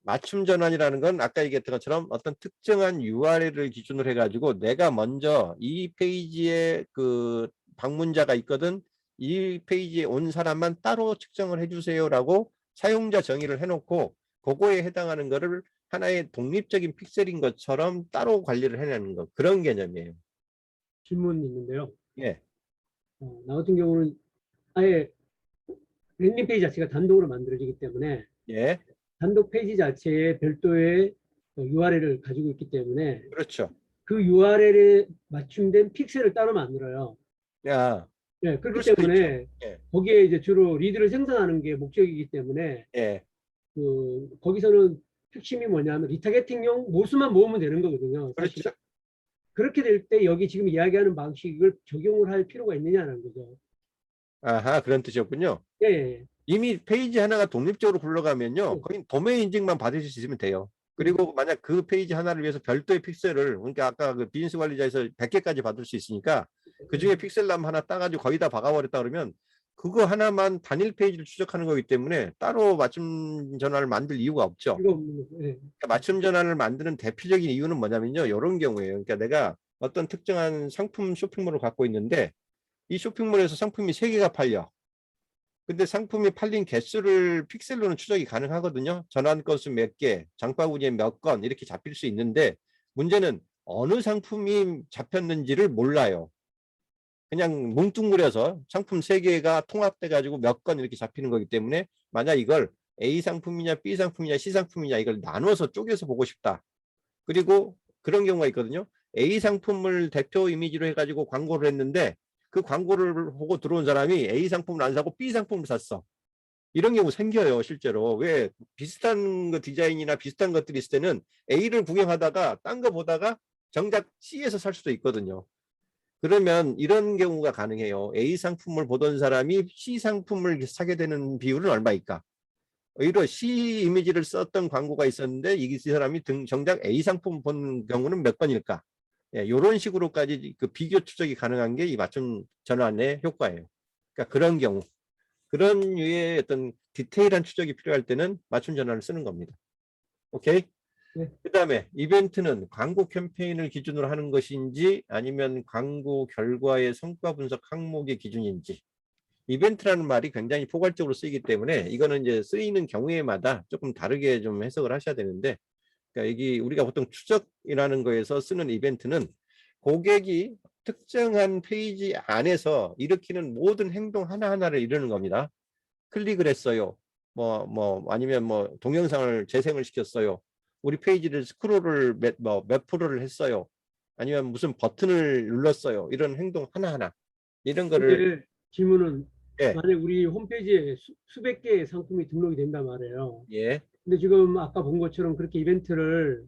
맞춤 전환이라는 건 아까 얘기했던 것처럼 어떤 특정한 URL을 기준으로 해가지고 내가 먼저 이 페이지에 그 방문자가 있거든, 이 페이지에 온 사람만 따로 측정을 해주세요라고 사용자 정의를 해놓고 그거에 해당하는 거를 하나의 독립적인 픽셀인 것처럼 따로 관리를 해내는 거, 그런 개념이에요. 질문이 있는데요. 예. 나 같은 경우는 아예 랜딩 페이지 자체가 단독으로 만들어지기 때문에 예. 단독 페이지 자체에 별도의 URL을 가지고 있기 때문에 그렇죠. 그 URL에 맞춤된 픽셀을 따로 만들어요. 야, 예, 그럴 그렇기 수도 있죠. 때문에 예, 거기에 이제 주로 리드를 생성하는 게 목적이기 때문에 예, 거기서는 핵심이 뭐냐면 리타게팅용 모수만 모으면 되는 거거든요. 사실은. 그렇죠. 그렇게 될 때 여기 지금 이야기하는 방식을 적용을 할 필요가 있느냐는 거죠. 아하, 그런 뜻이었군요. 예, 예, 이미 페이지 하나가 독립적으로 굴러가면요, 예. 거의 도메인 인증만 받으실 수 있으면 돼요. 예. 그리고 만약 그 페이지 하나를 위해서 별도의 픽셀을, 그러니까 아까 그 비즈니스 관리자에서 100개까지 받을 수 있으니까 그 중에 픽셀남 하나 따가지고 거의 다 박아버렸다 그러면 그거 하나만 단일 페이지를 추적하는 거기 때문에 따로 맞춤 전환을 만들 이유가 없죠. 이거 없는 거. 예. 그러니까 맞춤 전환을 만드는 대표적인 이유는 뭐냐면요, 이런 경우에요. 그러니까 내가 어떤 특정한 상품 쇼핑몰을 갖고 있는데 이 쇼핑몰에서 상품이 3개가 팔려. 근데 상품이 팔린 개수를 픽셀로는 추적이 가능하거든요. 전환 건수 몇 개, 장바구니에 몇 건 이렇게 잡힐 수 있는데 문제는 어느 상품이 잡혔는지를 몰라요. 그냥 뭉뚱그려서 상품 3개가 통합돼 가지고 몇 건 이렇게 잡히는 거기 때문에 만약 이걸 A 상품이냐 B 상품이냐 C 상품이냐 이걸 나눠서 쪼개서 보고 싶다. 그리고 그런 경우가 있거든요. A 상품을 대표 이미지로 해가지고 광고를 했는데 그 광고를 보고 들어온 사람이 A 상품을 안 사고 B 상품을 샀어. 이런 경우 생겨요, 실제로. 왜 비슷한 그 디자인이나 비슷한 것들이 있을 때는 A를 구경하다가 딴 거 보다가 정작 C에서 살 수도 있거든요. 그러면 이런 경우가 가능해요. A 상품을 보던 사람이 C 상품을 사게 되는 비율은 얼마일까? 오히려 C 이미지를 썼던 광고가 있었는데 이 사람이 정작 A 상품 본 경우는 몇 건일까? 예, 이런 식으로까지 그 비교 추적이 가능한 게 이 맞춤 전환의 효과예요. 그러니까 그런 경우, 그런 류의 어떤 디테일한 추적이 필요할 때는 맞춤 전환을 쓰는 겁니다. 오케이? 네. 그 다음에 이벤트는 광고 캠페인을 기준으로 하는 것인지 아니면 광고 결과의 성과 분석 항목의 기준인지. 이벤트라는 말이 굉장히 포괄적으로 쓰이기 때문에 이거는 이제 쓰이는 경우에마다 조금 다르게 좀 해석을 하셔야 되는데, 그러니까 여기 우리가 보통 추적이라는 거에서 쓰는 이벤트는 고객이 특정한 페이지 안에서 일으키는 모든 행동 하나하나를 이루는 겁니다. 클릭을 했어요. 아니면 뭐 동영상을 재생을 시켰어요. 우리 페이지를 스크롤을 몇 프로를 했어요. 아니면 무슨 버튼을 눌렀어요. 이런 행동 하나하나. 이런 거를, 근데 질문은 예, 만약 우리 홈페이지에 수백 개의 상품이 등록이 된단 말이에요. 예, 근데 지금 아까 본 것처럼 그렇게 이벤트를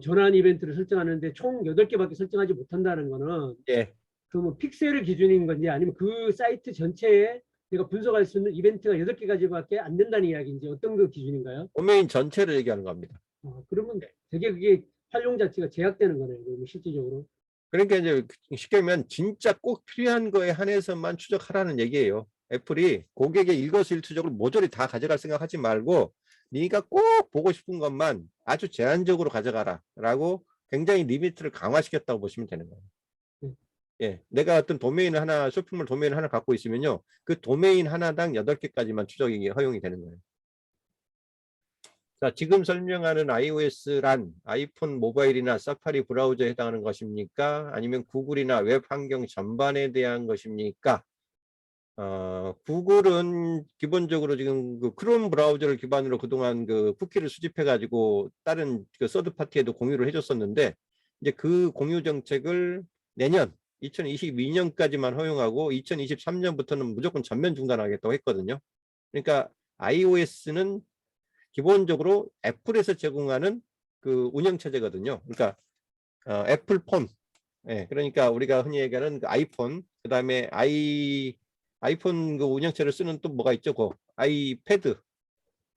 전환 이벤트를 설정하는데 총 8개밖에 설정하지 못한다는 거는 예. 그뭐 픽셀을 기준인 건지 아니면 그 사이트 전체에 내가 분석할 수 있는 이벤트가 8개까지밖에 안 된다는 이야기인지 어떤 그 기준인가요? 도메인 전체를 얘기하는 겁니다. 그러면 되게 그게 활용 자체가 제약되는 거네요. 그러면 실질적으로. 그러니까 이제 쉽게 하면 진짜 꼭 필요한 거에 한해서만 추적하라는 얘기예요. 애플이 고객의 일거수일투족을 모조리 다 가져갈 생각하지 말고 네가 꼭 보고 싶은 것만 아주 제한적으로 가져가라 라고 굉장히 리미트를 강화시켰다고 보시면 되는 거예요. 네. 예, 내가 어떤 도메인 하나, 쇼핑몰 도메인 하나 갖고 있으면요, 그 도메인 하나당 8개까지만 추적이 허용이 되는 거예요. 자, 지금 설명하는 iOS란 아이폰 모바일이나 사파리 브라우저에 해당하는 것입니까? 아니면 구글이나 웹 환경 전반에 대한 것입니까? 구글은 기본적으로 지금 그 크롬 브라우저를 기반으로 그동안 그 쿠키를 수집해 가지고 다른 그 서드 파티에도 공유를 해줬었는데, 이제 그 공유 정책을 내년 2022년까지만 허용하고 2023년부터는 무조건 전면 중단하겠다고 했거든요. 그러니까 iOS는 기본적으로 애플에서 제공하는 그 운영체제거든요. 그러니까 애플폰, 예, 그러니까 우리가 흔히 얘기하는 그 아이폰, 그 다음에 아이폰 그 운영체를 쓰는 또 뭐가 있죠? 그 아이패드,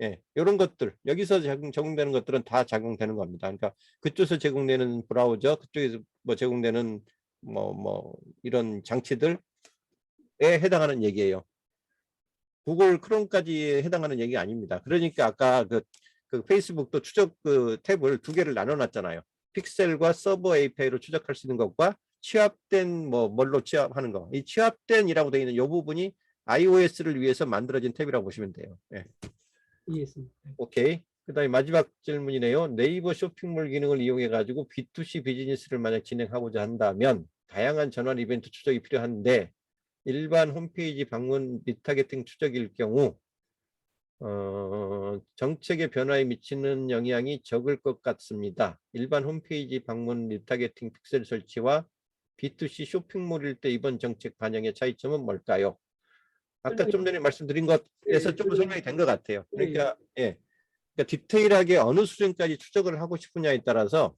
예, 이런 것들 여기서 적용되는 것들은 다 적용되는 겁니다. 그러니까 그쪽에서 제공되는 브라우저, 그쪽에서 뭐 제공되는 이런 장치들에 해당하는 얘기예요. 구글 크롬까지 해당하는 얘기 아닙니다. 그러니까 아까 그 페이스북도 추적 그 탭을 2개를 나눠 놨잖아요. 픽셀과 서버 API로 추적할 수 있는 것과 취합된 뭘로 취합하는 거. 이 취합된이라고 되어 있는 이 부분이 iOS를 위해서 만들어진 탭이라고 보시면 돼요. 네. 이해했습니다. 오케이. 그다음에 마지막 질문이네요. 네이버 쇼핑몰 기능을 이용해 가지고 B2C 비즈니스를 만약 진행하고자 한다면 다양한 전환 이벤트 추적이 필요한데 일반 홈페이지 방문 리타게팅 추적일 경우 정책의 변화에 미치는 영향이 적을 것 같습니다. 일반 홈페이지 방문 리타게팅 픽셀 설치와 B2C 쇼핑몰일 때 이번 정책 반영의 차이점은 뭘까요? 아까 좀 전에 말씀드린 것에서 좀 설명이 된 것 같아요. 그러니까 예, 그러니까 디테일하게 어느 수준까지 추적을 하고 싶으냐에 따라서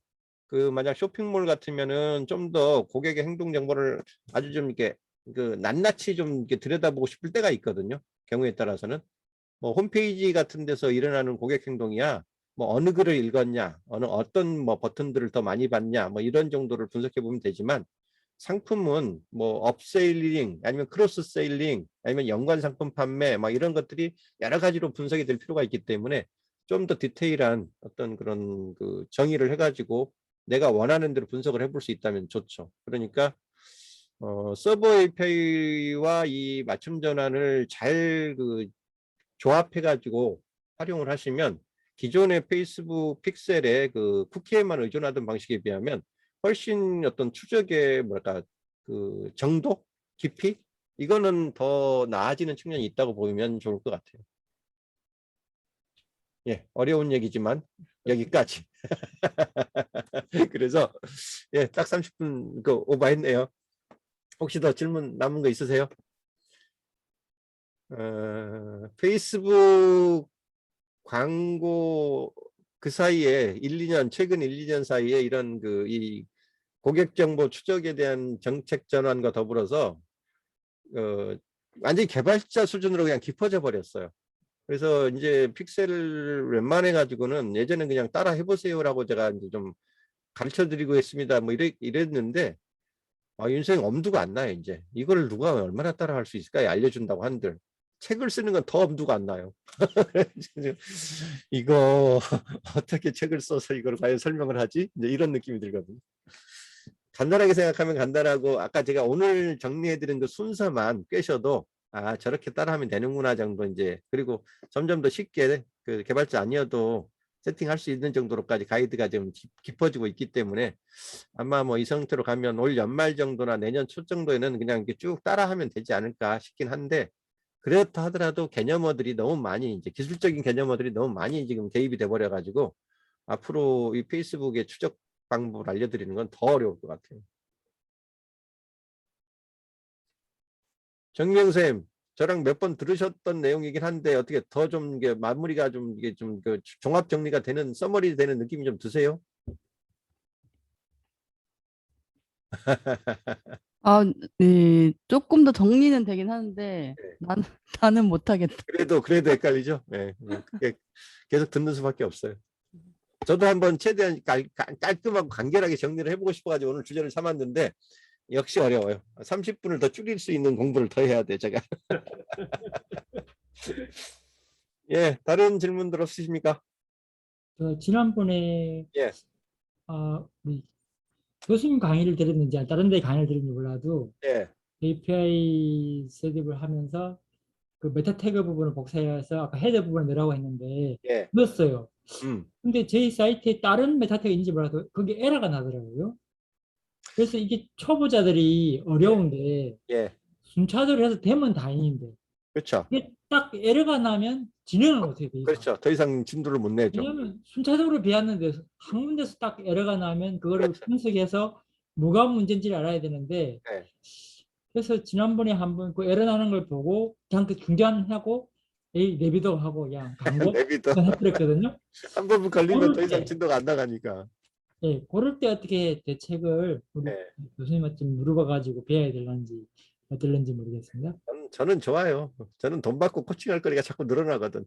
그 만약 쇼핑몰 같으면은 좀 더 고객의 행동 정보를 아주 좀 이렇게 그 낱낱이 좀 이렇게 들여다보고 싶을 때가 있거든요. 경우에 따라서는 뭐 홈페이지 같은 데서 일어나는 고객 행동이야 뭐 어느 글을 읽었냐, 어떤 뭐 버튼들을 더 많이 봤냐, 뭐 이런 정도를 분석해 보면 되지만 상품은 뭐 업세일링 아니면 크로스 세일링 아니면 연관 상품 판매 막 이런 것들이 여러 가지로 분석이 될 필요가 있기 때문에 좀 더 디테일한 어떤 그런 그 정의를 해가지고 내가 원하는 대로 분석을 해볼 수 있다면 좋죠. 그러니까 서버 API와 이 맞춤 전환을 잘 그 조합해가지고 활용을 하시면 기존의 페이스북 픽셀의 그 쿠키에만 의존하던 방식에 비하면 훨씬 어떤 추적의 뭐랄까 그 정도, 깊이 이거는 더 나아지는 측면이 있다고 보면 좋을 것 같아요. 예, 어려운 얘기지만 여기까지. 그래서 예, 딱 30분 그 오버했네요. 혹시 더 질문 남은 거 있으세요? 페이스북 광고 그 사이에 최근 1, 2년 사이에 이런 그 이 고객 정보 추적에 대한 정책 전환과 더불어서 완전히 개발자 수준으로 그냥 깊어져 버렸어요. 그래서 이제 픽셀을 웬만해 가지고는 예전에 그냥 따라 해보세요라고 제가 이제 좀 가르쳐 드리고 있습니다. 뭐 이랬는데 윤선생 엄두가 안 나요. 이제 이걸 누가 얼마나 따라 할 수 있을까 알려준다고 한들 책을 쓰는 건 더 엄두가 안 나요. 이거 어떻게 책을 써서 이걸 과연 설명을 하지? 이제 이런 느낌이 들거든요. 간단하게 생각하면 간단하고 아까 제가 오늘 정리해드린 그 순서만 꿰셔도 저렇게 따라하면 되는구나 정도 이제 그리고 점점 더 쉽게 그 개발자 아니어도 세팅할 수 있는 정도로까지 가이드가 좀 깊어지고 있기 때문에 아마 뭐 이 상태로 가면 올 연말 정도나 내년 초 정도에는 그냥 이렇게 쭉 따라하면 되지 않을까 싶긴 한데 그렇다 하더라도 개념어들이 너무 많이 이제 기술적인 개념어들이 너무 많이 지금 개입이 돼 버려 가지고 앞으로 이 페이스북의 추적 방법을 알려드리는 건 더 어려울 것 같아요. 정명쌤, 저랑 몇 번 들으셨던 내용이긴 한데 어떻게 더 좀 이게 마무리가 좀 이게 좀 그 종합 정리가 되는 서머리 되는 느낌이 좀 드세요? 아, 네. 조금 더 정리는 되긴 하는데 네. 나는 나는 못하겠다. 그래도 헷갈리죠? 네. 그게 계속 듣는 수밖에 없어요. 저도 한번 최대한 깔끔하고 간결하게 정리를 해보고 싶어가지고 오늘 주제를 삼았는데 역시 어려워요. 30분을 더 줄일 수 있는 공부를 더 해야 돼, 제가. 예, 다른 질문들 없으십니까? 지난번에 예, 우리 교수님 강의를 들었는지 아니, 다른 데 강의를 들었는지 몰라도 예, API 셋업을 하면서 그 메타 태그 부분을 복사해서 아까 헤더 부분을 넣으라고 했는데 예, 넣었어요. 음, 근데 저희 사이트에 다른 메타 태그 있는지 몰라도 그게 에러가 나더라고요. 그래서 이게 초보자들이 예, 어려운데 예, 순차적으로 해서 되면 다행인데 그렇죠. 이게 딱 에러가 나면 진행을 못해요. 저희가. 그렇죠. 더 이상 진도를 못 내죠. 왜냐하면 순차적으로 배웠는데 한 군데서 딱 에러가 나면 그거를 그렇죠. 분석해서 뭐가 문제인지를 알아야 되는데 예. 그래서 지난번에 한번 그 에러 나는 걸 보고 그냥 그 중단하고 에이 내비도 하고 그냥 광고 내비도 해드렸거든요. 한 번 걸리면 더 그럴 이상 때, 진도가 안 나가니까. 예, 그럴 때 어떻게 대책을 우리 예. 교수님한테 좀 물어봐가지고 배워야 될런지 어떨런지 모르겠습니다. 저는 좋아요. 저는 돈 받고 코칭할 거리가 자꾸 늘어나거든.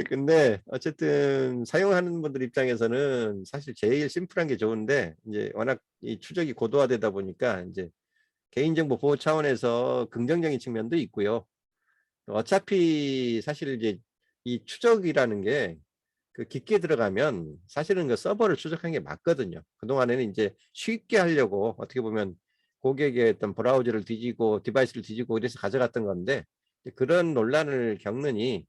근데 어쨌든 사용하는 분들 입장에서는 사실 제일 심플한 게 좋은데 이제 워낙 이 추적이 고도화되다 보니까 이제 개인정보 보호 차원에서 긍정적인 측면도 있고요. 어차피 사실 이제 이 추적이라는 게 그 깊게 들어가면 사실은 그 서버를 추적한 게 맞거든요. 그동안에는 이제 쉽게 하려고 어떻게 보면 고객의 어떤 브라우저를 뒤지고 디바이스를 뒤지고 이래서 가져갔던 건데 그런 논란을 겪느니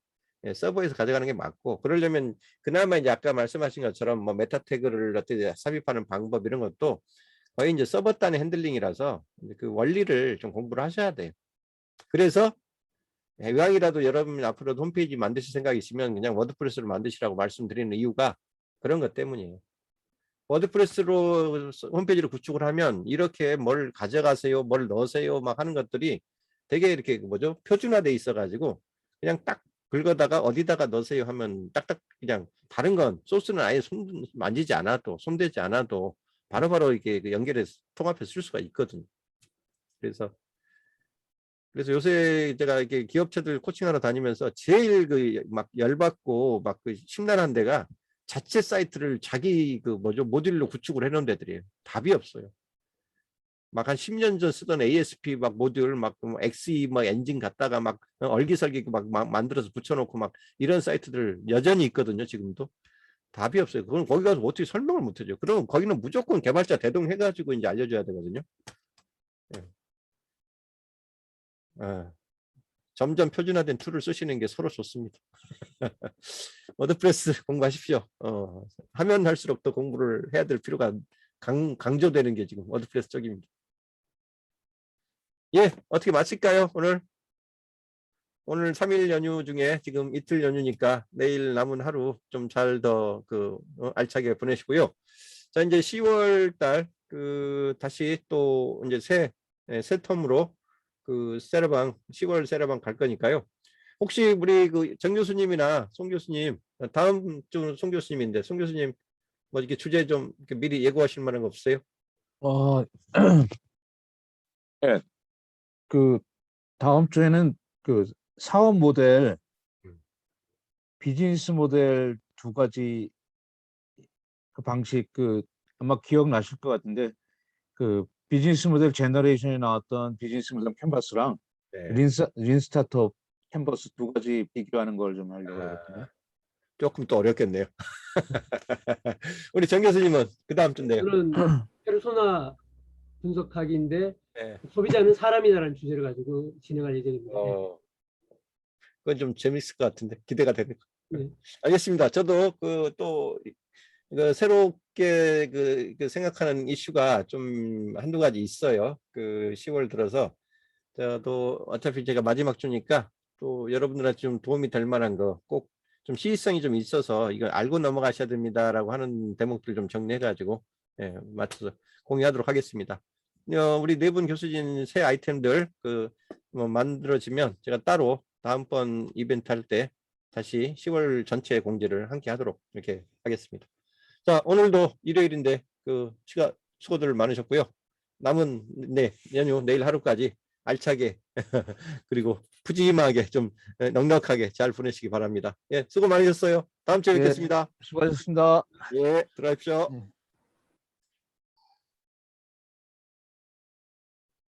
서버에서 가져가는 게 맞고 그러려면 그나마 이제 아까 말씀하신 것처럼 뭐 메타 태그를 어떻게 삽입하는 방법 이런 것도 거의 이제 서버 단의 핸들링이라서 그 원리를 좀 공부를 하셔야 돼요. 그래서 이왕이라도 여러분 앞으로도 홈페이지 만드실 생각이 있으면 그냥 워드프레스로 만드시라고 말씀드리는 이유가 그런 것 때문이에요. 워드프레스로 홈페이지를 구축을 하면 이렇게 뭘 가져가세요, 뭘 넣으세요 막 하는 것들이 되게 이렇게 뭐죠? 표준화돼 있어가지고 그냥 딱 긁어다가 어디다가 넣으세요 하면 딱딱 그냥 다른 건 소스는 아예 만지지 않아도 손대지 않아도 바로바로 이렇게 연결해서 통합해서 쓸 수가 있거든요. 그래서 요새 제가 이렇게 기업체들 코칭하러 다니면서 제일 그 막 열받고 막 그 심란한 데가 자체 사이트를 자기 그 뭐죠 모듈로 구축을 해놓은 데들이에요. 답이 없어요. 막 한 10년 전 쓰던 ASP 막 모듈 막 XE 막 엔진 갖다가 막 얼기설기 막 만들어서 붙여놓고 막 이런 사이트들 여전히 있거든요. 지금도 답이 없어요. 그건 거기 가서 어떻게 설명을 못 해줘. 그럼 거기는 무조건 개발자 대동해가지고 이제 알려줘야 되거든요. 네. 점점 표준화된 툴을 쓰시는 게 서로 좋습니다. 워드프레스 공부하십시오. 하면 할수록 더 공부를 해야 될 필요가 강조되는 게 지금 워드프레스 쪽입니다. 예, 어떻게 마칠까요? 오늘 3일 연휴 중에 지금 이틀 연휴니까 내일 남은 하루 좀 잘 더 알차게 보내시고요. 자, 이제 10월 달 다시 또 이제 새 텀으로 세라방 10월 세라방 갈 거니까요. 혹시 우리 정 교수님이나 송 교수님 다음 주 송 교수님인데 송 교수님 뭐 이렇게 주제 좀 이렇게 미리 예고하실 만한 거 없어요? 네, 다음 주에는 사업 모델, 비즈니스 모델 두 가지 방식 아마 기억나실 것 같은데 비즈니스 모델 제너레이션에 나왔던 비즈니스 모델 캔버스랑 네. 린 스타트업 캔버스 두 가지 비교하는 걸 좀 하려고 하거든요. 조금 또 어렵겠네요. 우리 정 교수님은 그 다음 주인데요. 저는 페르소나 분석하기인데 네. 소비자는 사람이다라는 주제를 가지고 진행할 예정입니다. 그건 좀 재밌을 것 같은데 기대가 되네요. 네. 알겠습니다. 저도 또 새롭게 생각하는 이슈가 좀 한두 가지 있어요. 10월 들어서 저도 어차피 제가 마지막 주니까 또 여러분들한테 좀 도움이 될 만한 거 꼭 좀 시의성이 좀 있어서 이걸 알고 넘어가셔야 됩니다라고 하는 대목들 좀 정리해가지고 맞춰서 공유하도록 하겠습니다. 우리 네 분 교수진 새 아이템들 뭐 만들어지면 제가 따로 다음번 이벤트 할 때 다시 10월 전체 공지를 함께 하도록 이렇게 하겠습니다. 자, 오늘도 일요일인데 수고들 많으셨고요. 남은 연휴 내일 하루까지 알차게 그리고 푸짐하게 좀 넉넉하게 잘 보내시기 바랍니다. 예, 수고 많으셨어요. 다음 주에 뵙겠습니다. 수고하셨습니다. 예, 들어가십시오. 네.